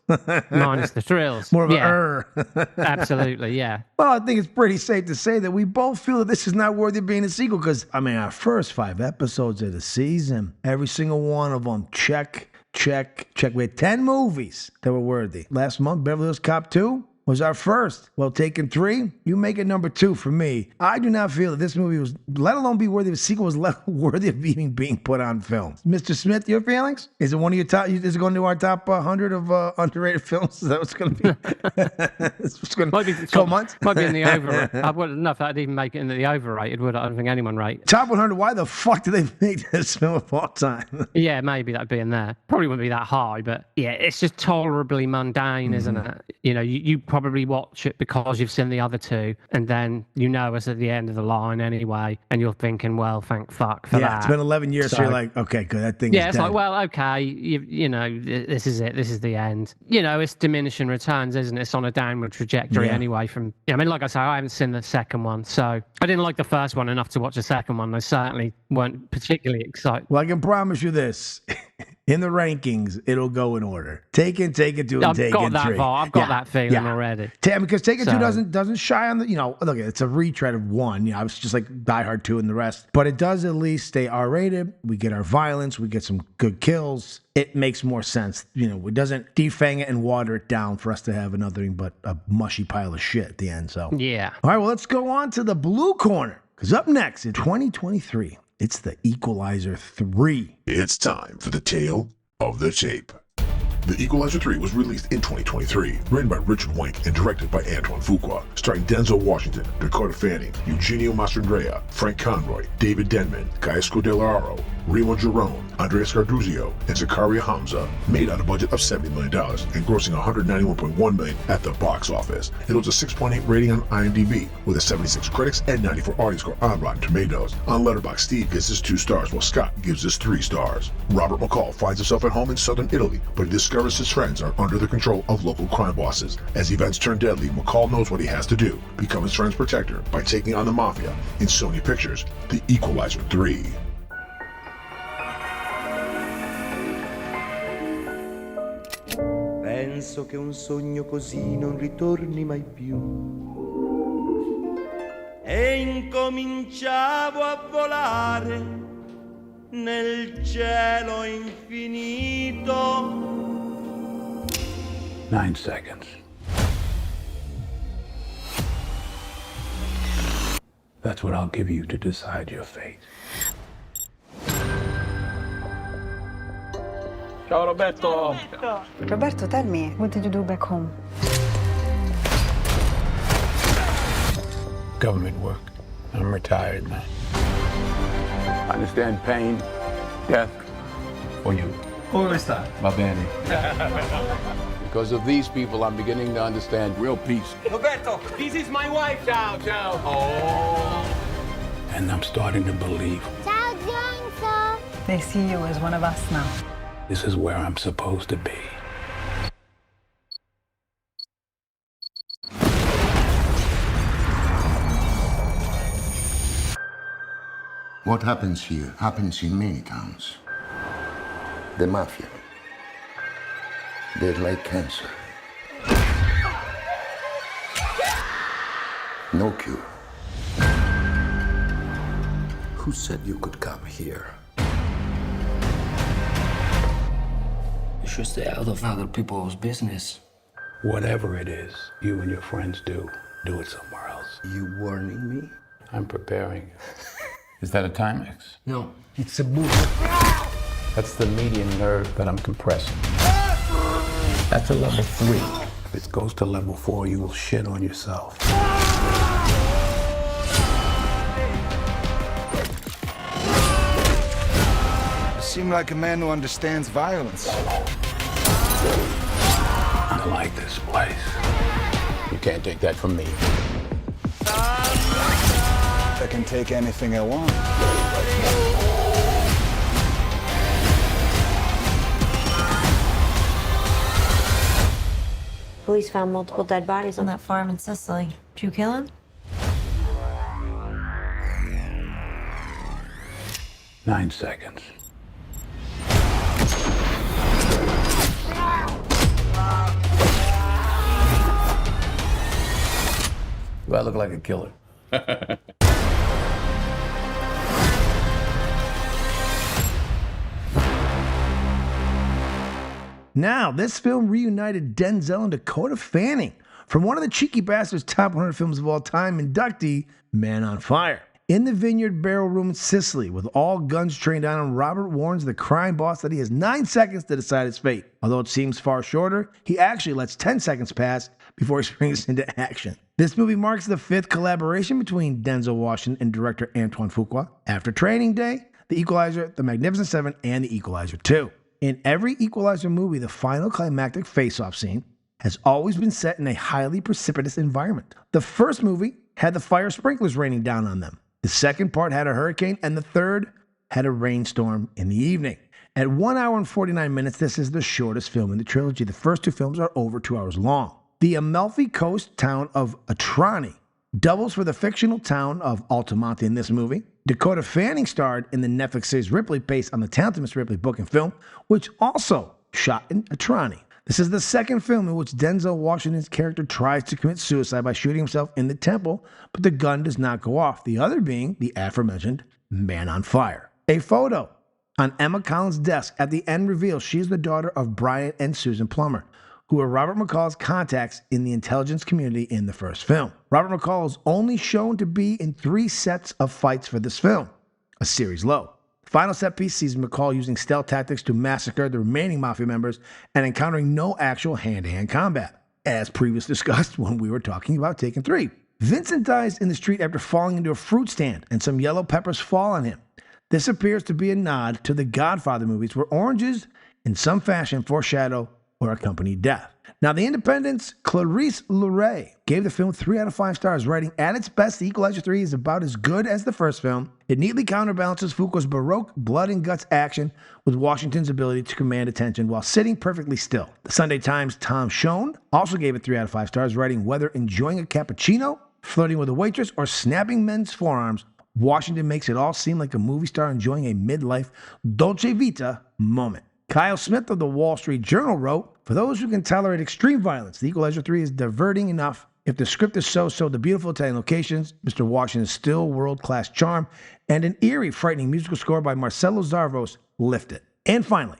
Minus the thrills. More of a Absolutely, yeah. Well, I think it's pretty safe to say that we both feel that this is not worthy of being a sequel because, I mean, our first 5 episodes of the season, every single one of them, check. We had 10 movies that were worthy. Last month, Beverly Hills Cop 2 was our first. Well, Taken 3, you make it number 2 for me. I do not feel that this movie was, let alone be worthy of a sequel, was worthy of even being put on film. Mr. Smith, your feelings? Is it one of your top, is it going to our top 100 of underrated films? Is that what's going to be? It's going to be couple months? Might be in the overrated. I wouldn't know if that'd even make it into the overrated, would it? I don't think anyone rate. Top 100, why the fuck did they make this film of all time? Yeah, maybe that'd be in there. Probably wouldn't be that high, but yeah, it's just tolerably mundane, isn't it? You know, you probably watch it because you've seen the other two, and then you know it's at the end of the line anyway, and you're thinking, well, thank fuck for that. Yeah, it's been 11 years, so you're like, okay, good, that thing is it's dead. like, well, okay, you know, this is it, this is the end. You know, it's diminishing returns, isn't it? It's on a downward trajectory anyway from, I mean, like I say, I haven't seen the second one, so I didn't like the first one enough to watch the second one. I certainly weren't particularly excited. Well, I can promise you this. In the rankings, it'll go in order. Taken 2, and Taken 3. I've got that feeling already. Because Taken 2 doesn't shy on the, you know, look, it's a retread of 1. You know, it's just like Die Hard 2 and the rest. But it does at least stay R-rated. We get our violence. We get some good kills. It makes more sense. You know, it doesn't defang it and water it down for us to have nothing but a mushy pile of shit at the end. So, yeah. All right, well, let's go on to the blue corner. Because up next in 2023, it's the Equalizer 3. It's time for the tale of the tape. The Equalizer 3 was released in 2023, written by Richard Wenk and directed by Antoine Fuqua, starring Denzel Washington, Dakota Fanning, Eugenio Mastrandrea, Frank Conroy, David Denman, Gaisco Del Aro, Remo Girone, Andres Carduzio, and Zakaria Hamza. Made on a budget of $70 million and grossing $191.1 million at the box office. It was a 6.8 rating on IMDb, with a 76 critics and 94 audience score on Rotten Tomatoes. On Letterboxd, Steve gives this 2 stars, while Scott gives this 3 stars. Robert McCall finds himself at home in southern Italy, but he discovers his friends are under the control of local crime bosses. As events turn deadly, McCall knows what he has to do: become his friend's protector by taking on the mafia. In Sony Pictures, The Equalizer 3. Penso che un sogno così non ritorni mai più. E incominciavo a volare nel cielo infinito. 9 seconds. That's what I'll give you to decide your fate. Ciao Roberto. Roberto, tell me, what did you do back home? Government work. I'm retired, man. I understand pain, death. For you. Come sta? Va bene. Because of these people, I'm beginning to understand real peace. Roberto, this is my wife. Ciao, ciao. Oh. And I'm starting to believe Ciao, Johnson. They see you as one of us now. this is where I'm supposed to be. What happens here happens in many towns. The mafia. They're like cancer. No cure. Who said you could come here? You should stay out of other people's business. Whatever it is you and your friends do it somewhere else. You warning me? I'm preparing you. Is that a Timex? No, it's a boot. That's the median nerve that I'm compressing. That's a level 3. If it goes to level 4, you will shit on yourself. You seem like a man who understands violence. I like this place. You can't take that from me. I can take anything I want. Police found multiple dead bodies on that farm in Sicily. Did you kill him? 9 seconds. Do I look like a killer? Now, this film reunited Denzel and Dakota Fanning from one of the Cheeky Basterds' top 100 films of all time, inductee Man on Fire. In the Vineyard Barrel Room in Sicily, with all guns trained on him, Robert warns the crime boss that he has 9 seconds to decide his fate. Although it seems far shorter, he actually lets 10 seconds pass before he springs into action. This movie marks the 5th collaboration between Denzel Washington and director Antoine Fuqua. After Training Day, The Equalizer, The Magnificent Seven, and The Equalizer 2. In every Equalizer movie, the final climactic face-off scene has always been set in a highly precipitous environment. The first movie had the fire sprinklers raining down on them. The second part had a hurricane, and the third had a rainstorm in the evening. At 1 hour and 49 minutes, this is the shortest film in the trilogy. The first 2 films are over 2 hours long. The Amalfi Coast town of Atrani doubles for the fictional town of Altamonte in this movie. Dakota Fanning starred in the Netflix series Ripley, based on the talented Miss Ripley book and film, which also shot in Atrani. This is the second film in which Denzel Washington's character tries to commit suicide by shooting himself in the temple, but the gun does not go off, the other being the aforementioned Man on Fire. A photo on Emma Collins' desk at the end reveals she is the daughter of Brian and Susan Plummer, who were Robert McCall's contacts in the intelligence community in the first film. Robert McCall is only shown to be in 3 sets of fights for this film, a series low. The final set piece sees McCall using stealth tactics to massacre the remaining Mafia members and encountering no actual hand-to-hand combat, as previously discussed when we were talking about Taken 3. Vincent dies in the street after falling into a fruit stand, and some yellow peppers fall on him. This appears to be a nod to the Godfather movies, where oranges, in some fashion, foreshadow or accompany death. Now, The Independent's Clarice Luray gave the film 3 out of 5 stars, writing, "At its best, The Equalizer 3 is about as good as the first film. It neatly counterbalances Fuqua's Baroque blood and guts action with Washington's ability to command attention while sitting perfectly still." The Sunday Times' Tom Schoen also gave it 3 out of 5 stars, writing, "Whether enjoying a cappuccino, flirting with a waitress, or snapping men's forearms, Washington makes it all seem like a movie star enjoying a midlife Dolce Vita moment." Kyle Smith of the Wall Street Journal wrote, "For those who can tolerate extreme violence, The Equalizer 3 is diverting enough. If the script is so-so, the beautiful Italian locations, Mr. Washington's still world-class charm, and an eerie, frightening musical score by Marcelo Zarvos lift it." And finally,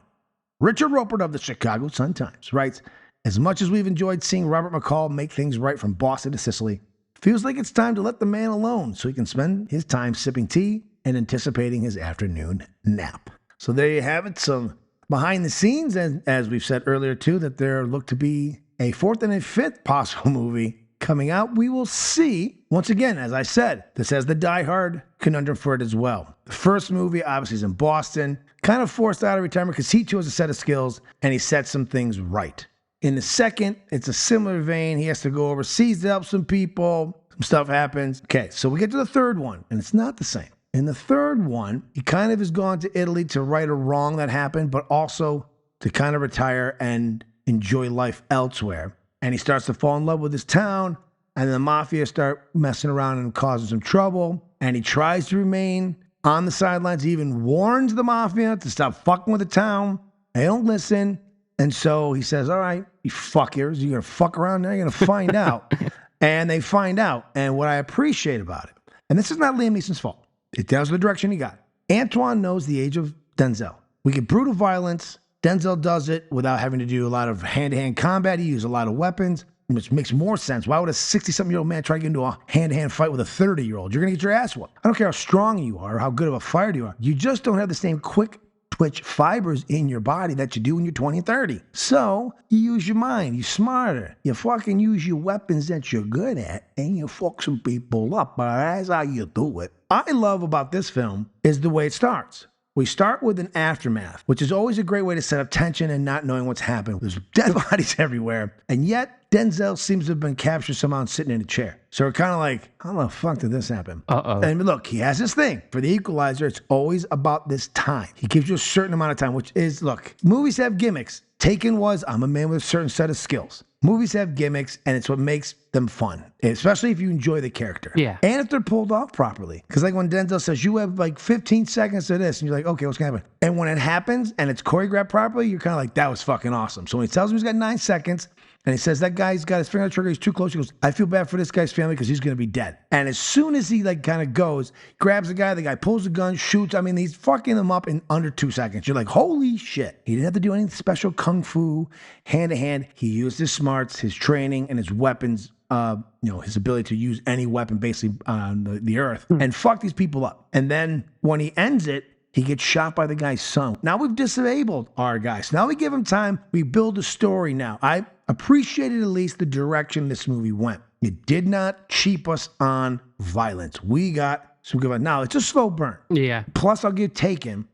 Richard Roper of the Chicago Sun-Times writes, "As much as we've enjoyed seeing Robert McCall make things right from Boston to Sicily, feels like it's time to let the man alone so he can spend his time sipping tea and anticipating his afternoon nap." So there you have it, some behind the scenes, and as we've said earlier too, that there looked to be a 4th and a 5th possible movie coming out. We will see. Once again, as I said, this has the Die Hard conundrum for it as well. The first movie obviously is in Boston, kind of forced out of retirement because he chose a set of skills and he set some things right. In the second, it's a similar vein. He has to go overseas to help some people. Some stuff happens. Okay, so we get to the third one, and it's not the same. In the third one, he kind of has gone to Italy to right a wrong that happened, but also to kind of retire and enjoy life elsewhere. And he starts to fall in love with his town, and the Mafia start messing around and causing some trouble. And he tries to remain on the sidelines. He even warns the Mafia to stop fucking with the town. They don't listen. And so he says, "All right, you fuckers, you're going to fuck around now, you're going to find out." And they find out. And what I appreciate about it, and this is not Liam Neeson's fault, it tells the direction he got. Antoine knows the age of Denzel. We get brutal violence. Denzel does it without having to do a lot of hand-to-hand combat. He uses a lot of weapons, which makes more sense. Why would a 60-something-year-old man try to get into a hand-to-hand fight with a 30-year-old? You're going to get your ass whooped. I don't care how strong you are or how good of a fighter you are. You just don't have the same quick twitch fibers in your body that you do when you're 20 and 30. So you use your mind. You're smarter. You fucking use your weapons that you're good at, and you fuck some people up. But that's how you do it. I love about this film is the way it starts. We start with an aftermath, which is always a great way to set up tension and not knowing what's happened. There's dead bodies everywhere. And yet, Denzel seems to have been captured somehow sitting in a chair. So we're kind of like, how the fuck did this happen? And look, he has this thing. For the Equalizer, it's always about this time. He gives you a certain amount of time, which is, look, movies have gimmicks. Taken was, I'm a man with a certain set of skills. Movies have gimmicks, and it's what makes them fun, especially if you enjoy the character. Yeah. And if they're pulled off properly. Because like when Denzel says, you have like 15 seconds of this, and you're like, okay, what's going to happen? And when it happens and it's choreographed properly, you're kind of like, that was fucking awesome. So when he tells him he's got 9 seconds, and he says, that guy's got his finger on the trigger, he's too close. He goes, I feel bad for this guy's family because he's going to be dead. And as soon as he like kind of goes, grabs the guy pulls the gun, shoots. I mean, he's fucking him up in under 2 seconds. You're like, holy shit. He didn't have to do any special kung fu, hand to hand. He used his smarts, his training, and his weapons, his ability to use any weapon basically on the earth and fuck these people up. And then when he ends it, he gets shot by the guy's son. Now we've disabled our guys. Now we give him time. We build a story now. I appreciated at least the direction this movie went. It did not cheap us on violence. We got some good. Now it's a slow burn. Yeah. Plus, I'll give Taken.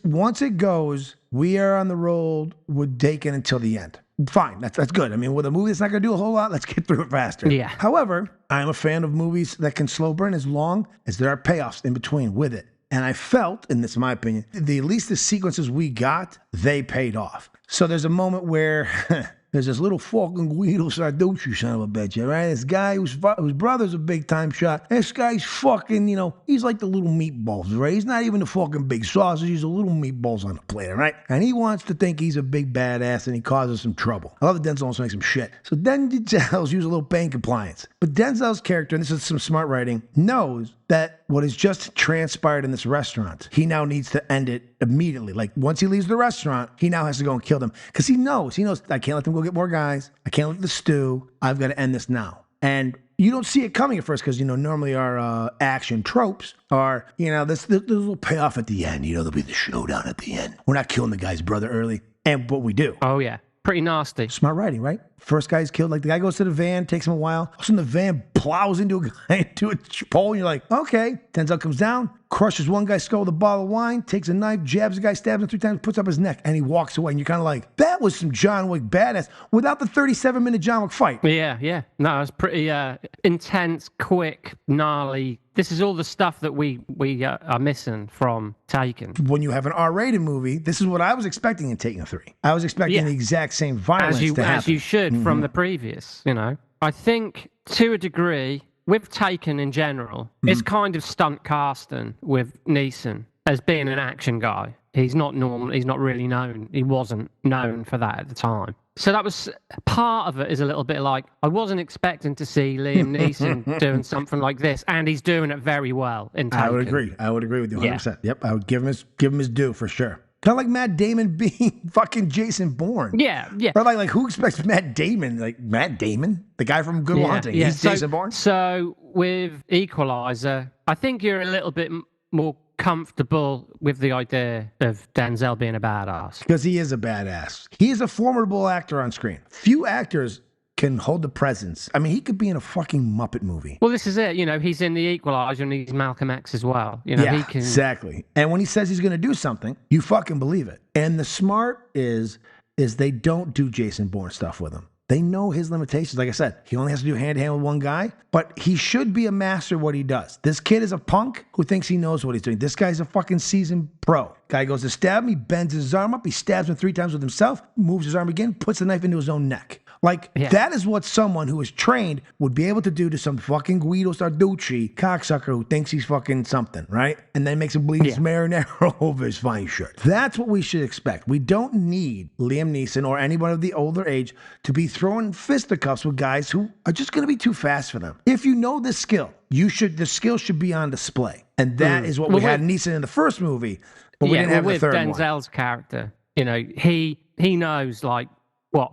Once it goes, we are on the road with Taken until the end. Fine, that's good. I mean, with a movie that's not going to do a whole lot, let's get through it faster. Yeah. However, I'm a fan of movies that can slow burn as long as there are payoffs in between with it. And I felt, and this is my opinion, at least the sequences we got, they paid off. So there's a moment where there's this little fucking Guido Sarducci son of a bitch, right? This guy whose brother's a big-time shot. This guy's fucking, he's like the little meatballs, right? He's not even the fucking big sausage. He's the little meatballs on the plate, right? And he wants to think he's a big badass, and he causes some trouble. I love that Denzel wants to make some shit. So Denzel's use a little pain compliance. But Denzel's character, and this is some smart writing, knows that what has just transpired in this restaurant, he now needs to end it immediately. Like, once he leaves the restaurant, he now has to go and kill them. Because he knows, I can't let them go get more guys. I can't let the stew. I've got to end this now. And you don't see it coming at first because, normally our action tropes are, this little payoff at the end. There'll be the showdown at the end. We're not killing the guy's brother early. And what we do. Oh, yeah. Pretty nasty. Smart writing, right? First guy's killed. Like, the guy goes to the van, takes him a while. All of a sudden, the van plows into a guy, into a pole, and you're like, okay. Denzel comes down, crushes one guy's skull with a bottle of wine, takes a knife, jabs the guy, stabs him 3 times, puts up his neck, and he walks away. And you're kind of like, that was some John Wick badass without the 37-minute John Wick fight. Yeah. No, it was pretty intense, quick, gnarly. This is all the stuff that we are missing from Taken. When you have an R-rated movie, this is what I was expecting in Taken 3. I was expecting the exact same violence to happen. As you should from the previous, I think, to a degree, with Taken in general, it's kind of stunt casting with Neeson as being an action guy. He's not normal. He's not really known. He wasn't known for that at the time. So that was part of it. Is a little bit like, I wasn't expecting to see Liam Neeson doing something like this, and he's doing it very well in Taken. I would agree with you 100%. Yeah. Yep, I would give him his due for sure. Kind of like Matt Damon being fucking Jason Bourne. Yeah. But like who expects Matt Damon? Like Matt Damon, the guy from Good Will Hunting. Yeah. He's Jason Bourne. So with Equalizer, I think you're a little bit more comfortable with the idea of Denzel being a badass. Because he is a badass. He is a formidable actor on screen. Few actors can hold the presence. I mean, he could be in a fucking Muppet movie. Well, this is it. He's in the Equalizer and he's Malcolm X as well. He can... Exactly. And when he says he's going to do something, you fucking believe it. And the smart is they don't do Jason Bourne stuff with him. They know his limitations. Like I said, he only has to do hand-to-hand with one guy, but he should be a master of what he does. This kid is a punk who thinks he knows what he's doing. This guy's a fucking seasoned pro. Guy goes to stab him, he bends his arm up, he stabs him 3 times with himself, moves his arm again, puts the knife into his own neck. That is what someone who is trained would be able to do to some fucking Guido Sarducci cocksucker who thinks he's fucking something, right? And then makes him bleed his marinara over his fine shirt. That's what we should expect. We don't need Liam Neeson or anyone of the older age to be throwing fisticuffs with guys who are just going to be too fast for them. If you know this skill, the skill should be on display. And that is what we had Neeson in the first movie, but we didn't have the third one. With Denzel's character, he knows, like,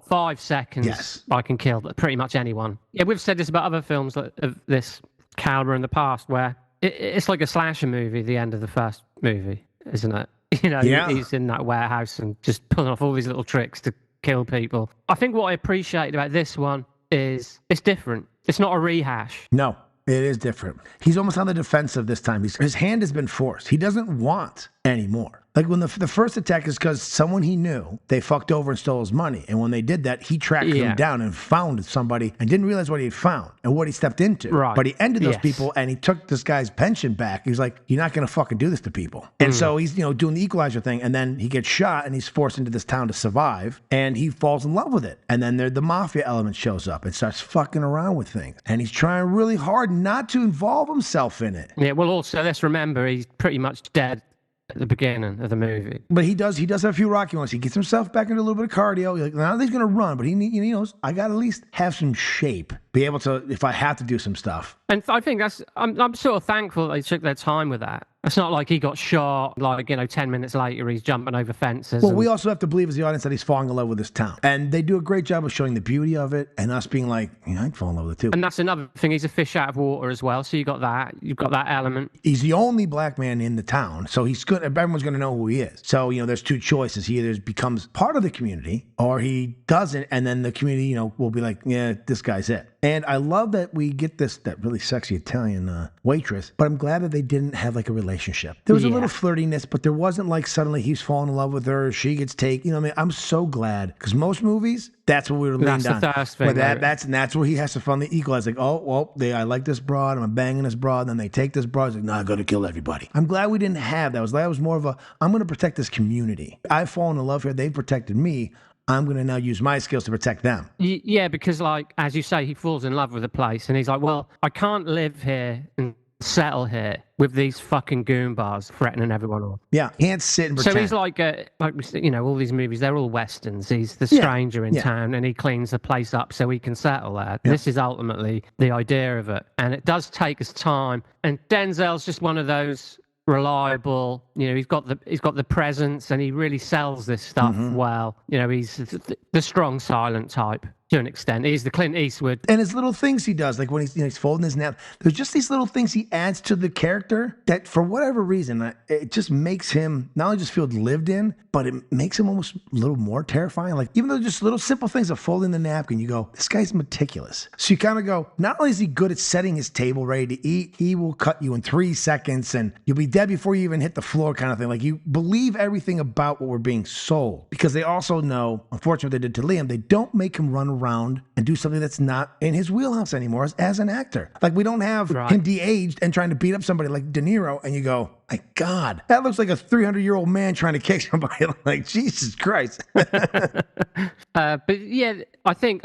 5 seconds, I can kill pretty much anyone. Yeah, we've said this about other films of this caliber in the past, where it's like a slasher movie, the end of the first movie, isn't it? He's in that warehouse and just pulling off all these little tricks to kill people. I think what I appreciate about this one is it's different. It's not a rehash. No, it is different. He's almost on the defensive this time. His hand has been forced. He doesn't want anymore. Like when the first attack is because someone he knew, they fucked over and stole his money. And when they did that, he tracked them down and found somebody and didn't realize what he had found and what he stepped into. Right. But he ended those people and he took this guy's pension back. He was like, you're not going to fucking do this to people. And so he's, doing the Equalizer thing. And then he gets shot and he's forced into this town to survive. And he falls in love with it. And then the mafia element shows up and starts fucking around with things. And he's trying really hard not to involve himself in it. Yeah, well, also, let's remember, he's pretty much dead at the beginning of the movie. But he does have a few rocky ones. He gets himself back into a little bit of cardio. He's like, now he's going to run, but he knows, I got to at least have some shape, be able to, if I have to do some stuff. And I think I'm sort of thankful they took their time with that. It's not like he got shot, 10 minutes later he's jumping over fences. Well, we also have to believe as the audience that he's falling in love with this town. And they do a great job of showing the beauty of it and us being like, I'd fall in love with it too. And that's another thing, he's a fish out of water as well, so you've got that element. He's the only black man in the town, so everyone's going to know who he is. So, there's two choices. He either becomes part of the community or he doesn't, and then the community, will be like, yeah, this guy's it. And I love that we get that really sexy Italian waitress, but I'm glad that they didn't have like a relationship. There was a little flirtiness, but there wasn't like suddenly he's falling in love with her, she gets taken. I'm so glad because most movies, that's what we were leaned on. That's the thing. That's where he has to find the equalizer. Like, oh, well, I like this broad, I'm banging this broad, and then they take this broad. It's like, no, I got to kill everybody. I'm glad we didn't have that. That was more of I'm going to protect this community. I've fallen in love here. They've protected me. I'm going to now use my skills to protect them. Yeah, because as you say, he falls in love with the place and he's like, well, I can't live here and settle here with these fucking goonbars threatening everyone else. Yeah, can't sit and pretend. So he's like all these movies, they're all westerns. He's the stranger in town and he cleans the place up so he can settle there. Yeah. This is ultimately the idea of it. And it does take us time. And Denzel's just one of those reliable, he's got the presence and he really sells this stuff well. He's the strong silent type to an extent. He's the Clint Eastwood. And his little things he does, like when he's folding his nap, there's just these little things he adds to the character that for whatever reason, it just makes him not only just feel lived in, but it makes him almost a little more terrifying. Like even though just little simple things of folding the napkin, you go, this guy's meticulous. So you kind of go, not only is he good at setting his table ready to eat, he will cut you in 3 seconds and you'll be dead before you even hit the floor kind of thing. Like you believe everything about what we're being sold because they also know, unfortunately what they did to Liam, they don't make him run around and do something that's not in his wheelhouse anymore as an actor. Like we don't have him de-aged and trying to beat up somebody like De Niro and you go, my God, that looks like a 300-year-old man trying to kick somebody. Like Jesus Christ. But yeah, I think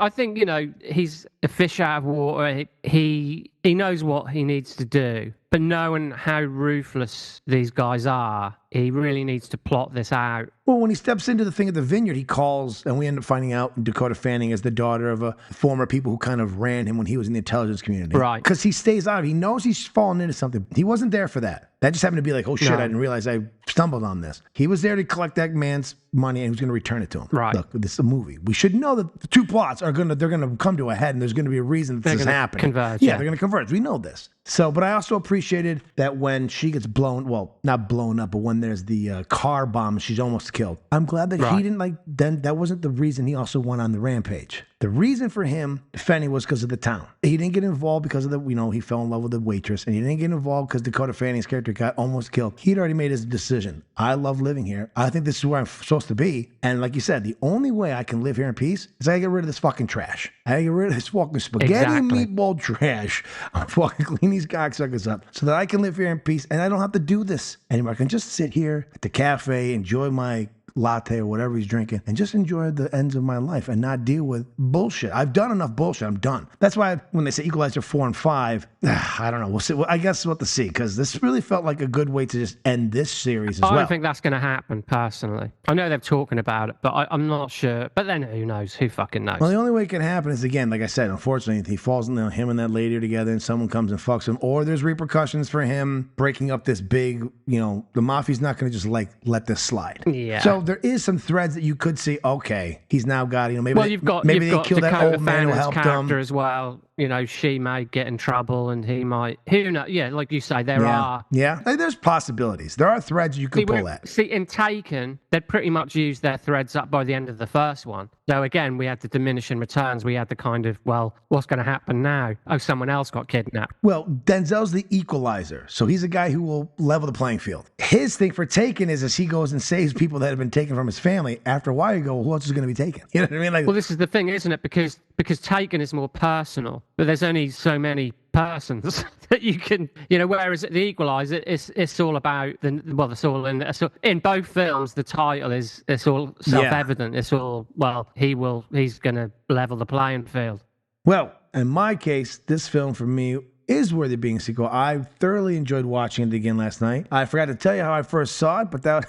he's a fish out of water. He knows what he needs to do, but knowing how ruthless these guys are, he really needs to plot this out. Well, when he steps into the thing at the vineyard, he calls, and we end up finding out Dakota Fanning is the daughter of a former people who kind of ran him when he was in the intelligence community. Right. Because he stays out. He knows he's fallen into something. He wasn't there for that. That just happened to be like, oh shit, I didn't realize I stumbled on this. He was there to collect that man's money and he was going to return it to him. Right. Look, this is a movie. We should know that the two plots they're going to come to a head and there's going to be a reason that this is happening. Converge, yeah, they're going to converge. We know this. So, but I also appreciated that when she gets not blown up, but when there's the car bomb, she's almost killed. I'm glad that he didn't then that wasn't the reason he also went on the rampage. The reason for him defending was because of the town. He didn't get involved because of he fell in love with the waitress, and he didn't get involved because Dakota Fanning's character got almost killed. He'd already made his decision. I love living here. I think this is where I'm supposed to be. And like you said, the only way I can live here in peace is I get rid of this fucking trash. I get rid of this fucking spaghetti meatball trash. I'm fucking clean these cocksuckers up so that I can live here in peace and I don't have to do this anymore. I can just sit here at the cafe, enjoy my latte or whatever he's drinking and just enjoy the ends of my life and not deal with bullshit. I've done enough bullshit. I'm done. That's why when they say Equalizer 4 and 5, I don't know. We'll see. I guess we'll have to see because this really felt like a good way to just end this series as well. I don't think that's going to happen personally. I know they're talking about it, but I'm not sure. But then who knows? Who fucking knows? Well, the only way it can happen is, again, like I said, unfortunately, he falls in him and that lady are together and someone comes and fucks him, or there's repercussions for him breaking up this big, the mafia's not going to just let this slide. Yeah. So there is some threads that you could see, okay, he's now got, maybe well, you've got they killed that old man who helped him as well. she may get in trouble and he might. Who knows? Yeah, like you say, there are. Yeah, there's possibilities. There are threads you can pull at. See, in Taken, they'd pretty much used their threads up by the end of the first one. So again, we had the diminishing returns. We had the kind of, well, what's going to happen now? Oh, someone else got kidnapped. Well, Denzel's the equalizer, so he's a guy who will level the playing field. His thing for Taken is as he goes and saves people that have been taken from his family, after a while you go, well, who else is going to be taken? You know what I mean? Like, well, this is the thing, isn't it? Because Taken is more personal, but there's only so many persons that you can, whereas the Equalizer, it's all about it's all in both films. The title it's all self-evident. It's all, well, he's going to level the playing field. Well, in my case, this film for me is worthy of being a sequel. I thoroughly enjoyed watching it again last night. I forgot to tell you how I first saw it, but I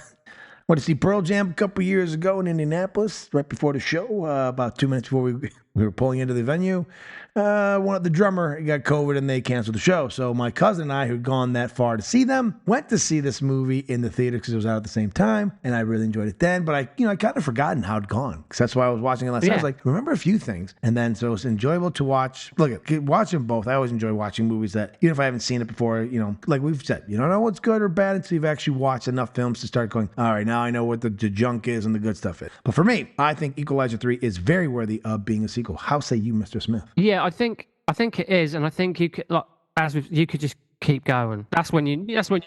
went to see Pearl Jam a couple years ago in Indianapolis, right before the show, about 2 minutes before we were pulling into the venue. The drummer got COVID and they canceled the show. So my cousin and I, who'd gone that far to see them, went to see this movie in the theater because it was out at the same time, and I really enjoyed it then. But I kind of forgotten how it'd gone, because that's why I was watching it last night. I was like, remember a few things, and then so it's enjoyable to watch. Look, watching both, I always enjoy watching movies that even if I haven't seen it before, like we've said, you don't know what's good or bad until you've actually watched enough films to start going, all right, now I know what the junk is and the good stuff is. But for me, I think Equalizer 3 is very worthy of being a sequel. How say you, Mr. Smith? Yeah, I think it is, and I think you could, you could just keep going. That's when you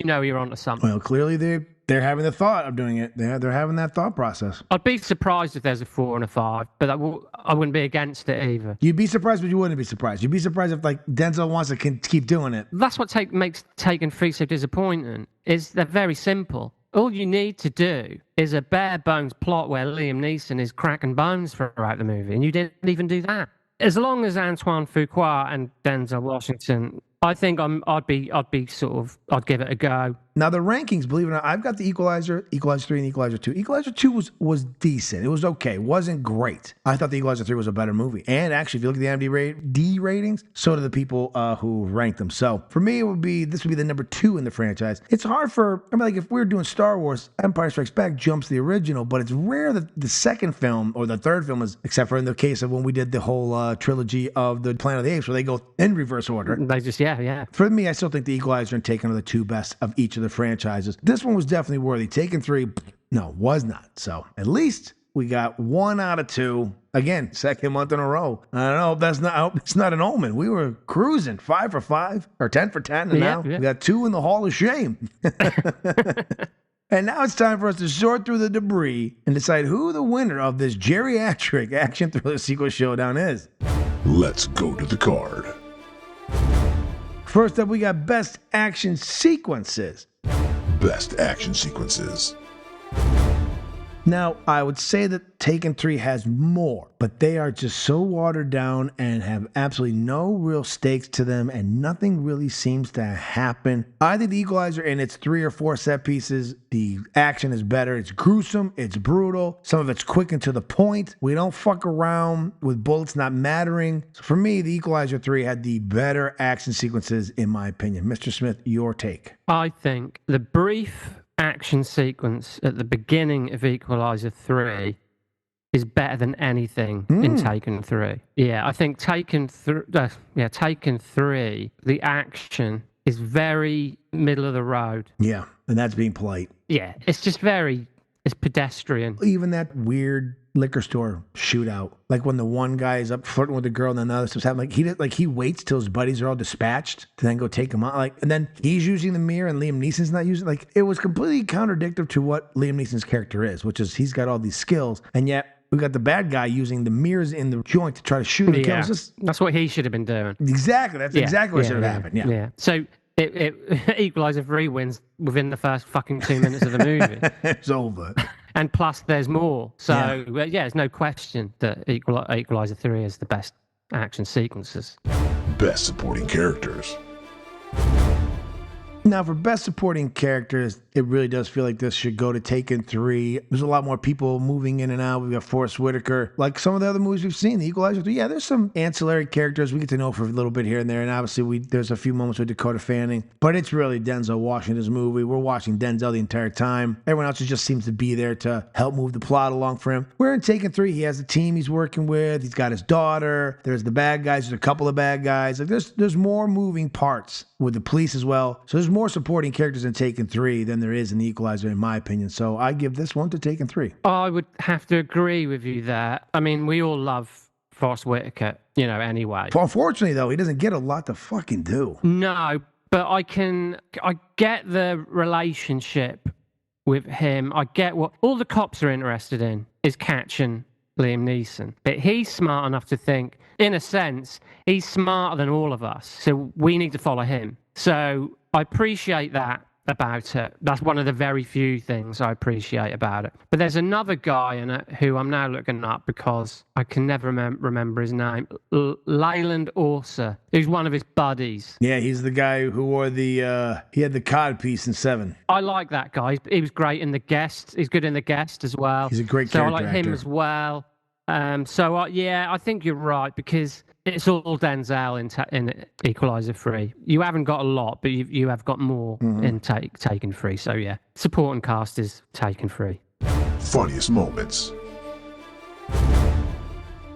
know you're onto something. Well, clearly they're having the thought of doing it. They're having that thought process. I'd be surprised if there's a 4 and a 5, but I wouldn't be against it either. You'd be surprised, but you wouldn't be surprised. You'd be surprised if Denzel wants to keep doing it. That's what makes Taken 3 so disappointing. Is they're very simple. All you need to do is a bare bones plot where Liam Neeson is cracking bones throughout the movie, and you didn't even do that. As long as Antoine Fuqua and Denzel Washington, I think I'd give it a go. Now the rankings, believe it or not, I've got the Equalizer, Equalizer 3, and Equalizer 2. Equalizer 2 was decent. It was okay. It wasn't great. I thought the Equalizer 3 was a better movie. And actually, if you look at the IMDb ratings, so do the people who ranked them. So for me, this would be the number 2 in the franchise. It's hard if we're doing Star Wars, Empire Strikes Back jumps the original, but it's rare that the second film or the third film is, except for in the case of when we did the whole trilogy of the Planet of the Apes, where they go in reverse order. They just, yeah. For me, I still think the Equalizer and Taken are the two best of each of the franchises. This one was definitely worthy. Taken 3, no, was not. So at least we got 1 out of 2. Again, second month in a row. I don't know if it's not an omen. We were cruising 5 for 5 or 10 for 10, and now we got 2 in the Hall of Shame. And now it's time for us to sort through the debris and decide who the winner of this geriatric action thriller sequel showdown is. Let's go to the card. First up, we got Best Action Sequences. Best Action Sequences. Now, I would say that Taken 3 has more, but they are just so watered down and have absolutely no real stakes to them, and nothing really seems to happen. I think the Equalizer, in its 3 or 4 set pieces, the action is better. It's gruesome, it's brutal, some of it's quick and to the point. We don't fuck around with bullets not mattering. So for me, the Equalizer 3 had the better action sequences, in my opinion. Mr. Smith, your take. I think the brief action sequence at the beginning of Equalizer 3 is better than anything in Taken 3. Yeah, I think Taken 3, the action is very middle of the road. Yeah, and that's being polite. Yeah, it's just it's pedestrian. Even that weird liquor store shootout, like when the one guy is up flirting with the girl and then the other stuff's happening, he waits till his buddies are all dispatched to then go take him out, and then he's using the mirror and Liam Neeson's not using it. It was completely contradictory to what Liam Neeson's character is, which is he's got all these skills, and yet we got the bad guy using the mirrors in the joint to try to shoot him. Yeah, that's what he should have been doing. Exactly, that's exactly what should have happened. Yeah. So Equalizer 3 wins within the first fucking 2 minutes of the movie. It's over. And plus, there's more. So, there's no question that Equalizer 3 is the best action sequences. Best supporting characters. Now, for best supporting characters, it really does feel like this should go to Taken 3. There's a lot more people moving in and out. We've got Forrest Whitaker. Like some of the other movies we've seen, The Equalizer 3, yeah, there's some ancillary characters we get to know for a little bit here and there. And obviously, there's a few moments with Dakota Fanning. But it's really Denzel Washington's movie. We're watching Denzel the entire time. Everyone else just seems to be there to help move the plot along for him. We're in Taken 3. He has a team he's working with. He's got his daughter. There's the bad guys. There's a couple of bad guys. Like there's more moving parts with the police as well. So there's more supporting characters in Taken 3 than there is in The Equalizer, in my opinion. So I give this one to Taken 3. I would have to agree with you there. I mean, we all love Forrest Whitaker, anyway. Unfortunately, though, he doesn't get a lot to fucking do. No, but I get the relationship with him. I get what all the cops are interested in is catching Liam Neeson. But he's smart enough to think, in a sense, he's smarter than all of us. So we need to follow him. So I appreciate that about it. That's one of the very few things I appreciate about it. But there's another guy in it who I'm now looking up because I can never remember his name. Leyland Orser, who's one of his buddies. Yeah, he's the guy who wore he had the cod piece in 7. I like that guy. He was great in The Guest. He's good in The Guest as well. He's a great character. So I like actor. him as well. I think you're right because it's all Denzel in Equalizer 3. You haven't got a lot, but you have got more in Taken 3. So yeah, supporting cast is Taken 3. Funniest moments.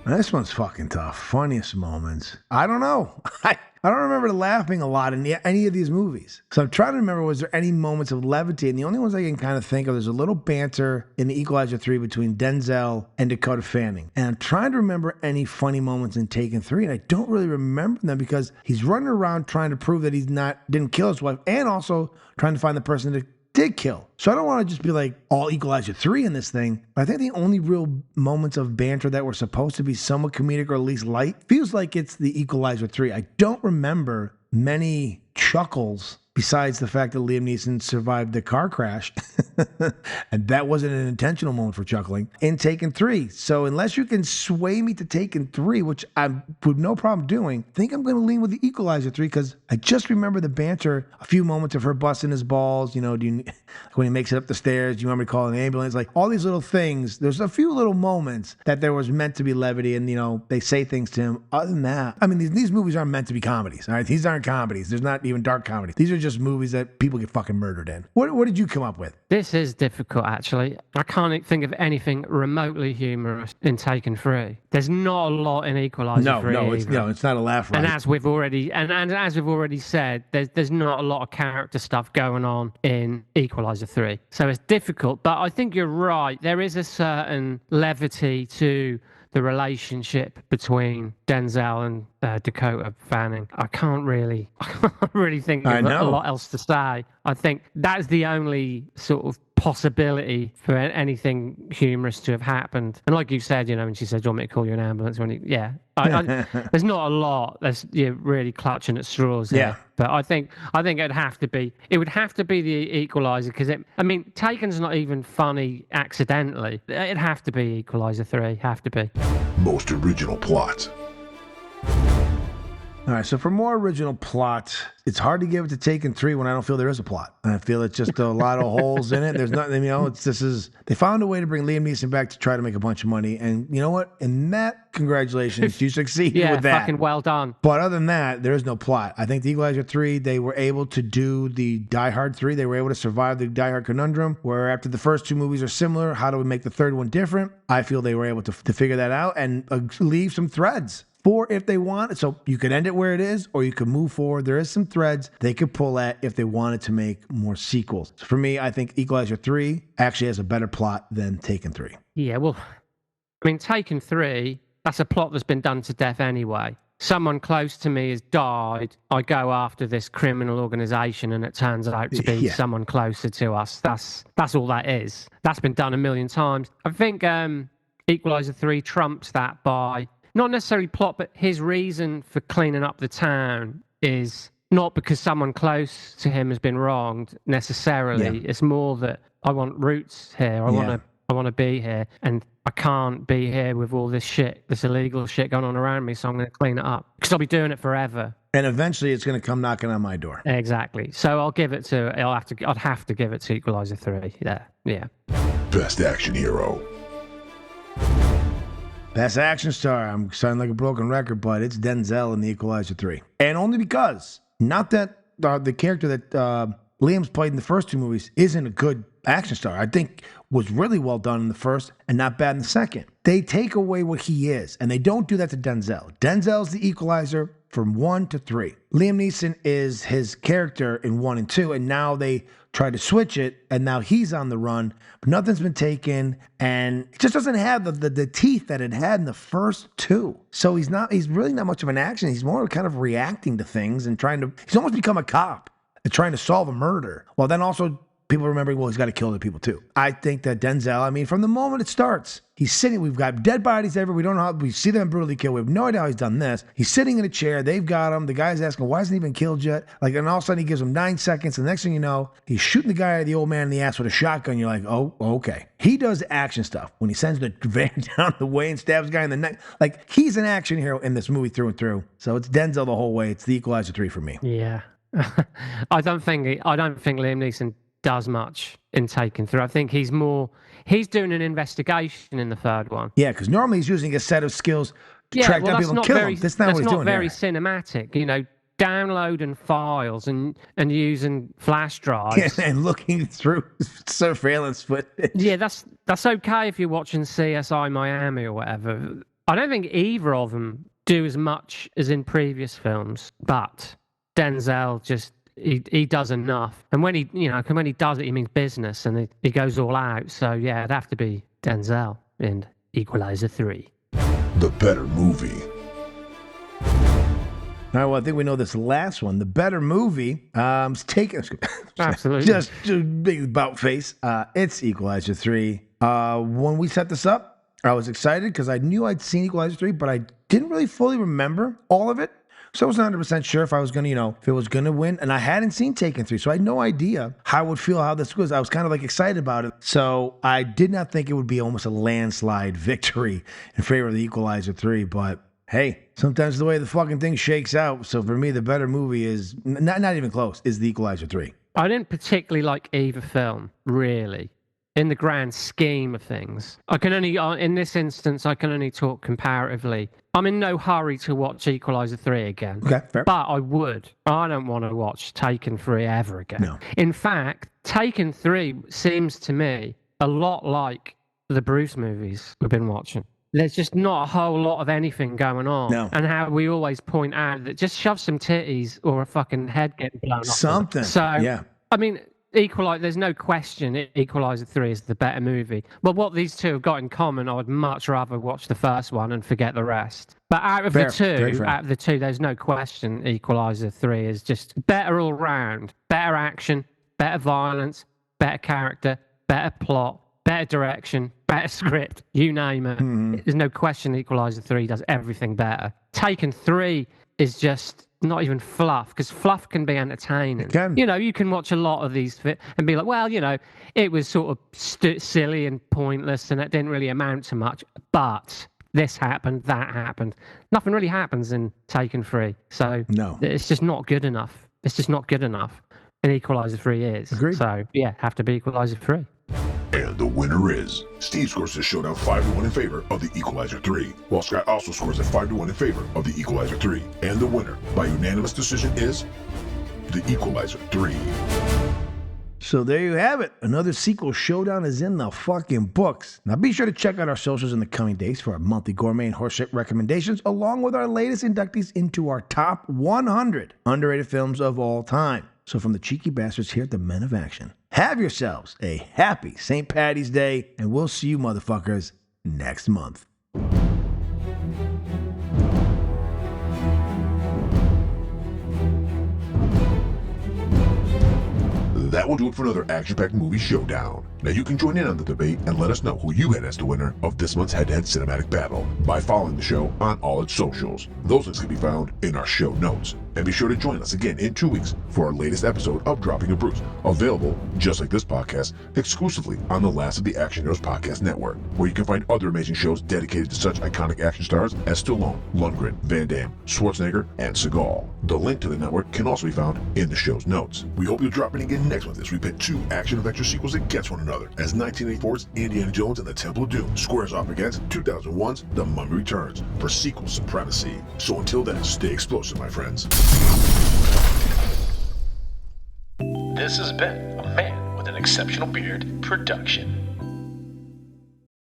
This one's fucking tough. Funniest moments. I don't know. I don't remember laughing a lot in any of these movies. So I'm trying to remember, was there any moments of levity? And the only ones I can kind of think of, there's a little banter in The Equalizer 3 between Denzel and Dakota Fanning. And I'm trying to remember any funny moments in Taken 3, and I don't really remember them because he's running around trying to prove that didn't kill his wife, and also trying to find the person that did kill. So I don't want to just be like all Equalizer 3 in this thing. But I think the only real moments of banter that were supposed to be somewhat comedic or at least light feels like it's The Equalizer 3. I don't remember many chuckles besides the fact that Liam Neeson survived the car crash. And that wasn't an intentional moment for chuckling in Taken 3. So unless you can sway me to Taken 3, which I would no problem doing, I think I'm going to lean with The Equalizer 3 because I just remember the banter, a few moments of her busting his balls, when he makes it up the stairs, do you want me to call an ambulance? Like all these little things. There's a few little moments that there was meant to be levity and, they say things to him. Other than that, I mean, these movies aren't meant to be comedies, all right? These aren't comedies. There's not even dark comedies. These are just movies that people get fucking murdered in. What did you come up with? This is difficult, actually. I can't think of anything remotely humorous in Taken 3. There's not a lot in Equalizer 3. It's not a laugh right. And as we've already said, there's not a lot of character stuff going on in Equalizer 3. So it's difficult, but I think you're right. There is a certain levity to the relationship between Denzel and Dakota Fanning. I can't really think of a lot else to say. I think that's the only sort of possibility for anything humorous to have happened. And like you said, when she said, "Do you want me to call you an ambulance?" There's not a lot. You're really clutching at straws here. Yeah. But I think it'd have to be. It would have to be The Equalizer because Taken's not even funny accidentally. It'd have to be Equalizer 3. Have to be. Most original plot. All right, so for more original plot, it's hard to give it to Taken 3 when I don't feel there is a plot. I feel it's just a lot of holes in it. There's nothing, they found a way to bring Liam Neeson back to try to make a bunch of money. And you know what? In that, congratulations, you succeeded with that. Yeah, fucking well done. But other than that, there is no plot. I think The Equalizer 3, they were able to do the Die Hard 3. They were able to survive the Die Hard conundrum, where after the first two movies are similar, how do we make the third one different? I feel they were able to figure that out and leave some threads for if they want. So you could end it where it is, or you could move forward. There is some threads they could pull at if they wanted to make more sequels. So for me, I think Equalizer 3 actually has a better plot than Taken 3. Yeah, well, Taken 3, that's a plot that's been done to death anyway. Someone close to me has died. I go after this criminal organization, and it turns out to be someone closer to us. That's all that is. That's been done a million times. I think Equalizer 3 trumps that by not necessarily plot, but his reason for cleaning up the town is not because someone close to him has been wronged necessarily. Yeah. It's more that I want roots here. I want to be here, and I can't be here with all this shit, this illegal shit going on around me, so I'm going to clean it up. Because I'll be doing it forever. And eventually it's going to come knocking on my door. Exactly. So I'd have to give it to Equalizer 3. Yeah. Best action hero. Best action star. I'm sounding like a broken record, but it's Denzel in The Equalizer 3. And only because, not that the character that Liam's played in the first two movies isn't a good action star. I think was really well done in the first and not bad in the second. They take away what he is, and they don't do that to Denzel. Denzel's the Equalizer from 1 to 3. Liam Neeson is his character in 1 and 2, and now they try to switch it, and now he's on the run, but nothing's been taken, and it just doesn't have the teeth that it had in the first two. So he's really not much of an action. He's more kind of reacting to things and he's almost become a cop and trying to solve a murder. Well, then also people remembering, well, he's got to kill other people too. I think that Denzel, from the moment it starts, he's sitting, we've got dead bodies everywhere. We don't know how, we see them brutally killed. We have no idea how he's done this. He's sitting in a chair. They've got him. The guy's asking, why hasn't he been killed yet? And all of a sudden he gives him 9 seconds. And the next thing you know, he's shooting the old man in the ass with a shotgun. You're like, oh, okay. He does action stuff. When he sends the van down the way and stabs the guy in the neck. He's an action hero in this movie through and through. So it's Denzel the whole way. It's The Equalizer 3 for me. Yeah. I don't think Liam Neeson does much in Taken 3. I think he's doing an investigation in the third one. Yeah, because normally he's using a set of skills to track down people and kill them. That's not what he's doing. That's not very cinematic, downloading files and using flash drives. Yeah, and looking through surveillance footage. Yeah, that's okay if you're watching CSI Miami or whatever. I don't think either of them do as much as in previous films, but Denzel just he does enough, and when he does it, he means business, and he goes all out. So yeah, it'd have to be Denzel in Equalizer 3. The better movie. All right, well, I think we know this last one. The better movie is Taken. Absolutely. Just a big about face. It's Equalizer 3. When we set this up, I was excited because I knew I'd seen Equalizer 3, but I didn't really fully remember all of it. So I wasn't 100% sure if I was going to, if it was going to win. And I hadn't seen Taken 3, so I had no idea how I would feel, how this was. I was kind of excited about it. So I did not think it would be almost a landslide victory in favor of the Equalizer 3. But hey, sometimes the way the fucking thing shakes out. So for me, the better movie is, not even close, is the Equalizer 3. I didn't particularly like either film, really. In the grand scheme of things, in this instance, I can only talk comparatively. I'm in no hurry to watch Equalizer 3 again. Okay, fair. But I would. I don't want to watch Taken 3 ever again. No. In fact, Taken 3 seems to me a lot like the Bruce movies we've been watching. There's just not a whole lot of anything going on. No. And how we always point out that just shove some titties or a fucking head getting blown off. Something. So, yeah. There's no question Equalizer 3 is the better movie. But what these two have got in common, I would much rather watch the first one and forget the rest. But out of the two, there's no question Equalizer 3 is just better all round. Better action, better violence, better character, better plot, better direction, better script, you name it. Mm-hmm. There's no question Equalizer 3 does everything better. Taken 3 is just not even fluff, because fluff can be entertaining. It can. You can watch a lot of these and be like, well, it was sort of silly and pointless and it didn't really amount to much, but this happened, that happened. Nothing really happens in Taken 3, so no, it's just not good enough. It's just not good enough. And Equalizer 3 is. Agreed. So, yeah, have to be Equalizer 3. And the winner is Steve scores the Showdown 5-1 in favor of the Equalizer 3, while Scott also scores at 5-1 in favor of the Equalizer 3. And the winner by unanimous decision is the Equalizer 3. So there you have it. Another sequel Showdown is in the fucking books. Now be sure to check out our socials in the coming days for our monthly gourmet and horseshit recommendations, along with our latest inductees into our top 100 underrated films of all time. So from the Cheeky Basterds here at the Men of Action, have yourselves a happy St. Paddy's Day, and we'll see you motherfuckers next month. That will do it for another action-packed movie showdown. Now you can join in on the debate and let us know who you had as the winner of this month's head-to-head cinematic battle by following the show on all its socials. Those links can be found in our show notes. And be sure to join us again in 2 weeks for our latest episode of Dropping a Bruise, available, just like this podcast, exclusively on the Last of the Action Heroes Podcast Network, where you can find other amazing shows dedicated to such iconic action stars as Stallone, Lundgren, Van Damme, Schwarzenegger, and Seagal. The link to the network can also be found in the show's notes. We hope you'll drop in again next month as we pit 2 action-adventure sequels against one another, as 1984's Indiana Jones and the Temple of Doom squares off against 2001's The Mummy Returns for sequel supremacy. So until then, stay explosive, my friends. This has been a Man with an Exceptional Beard production.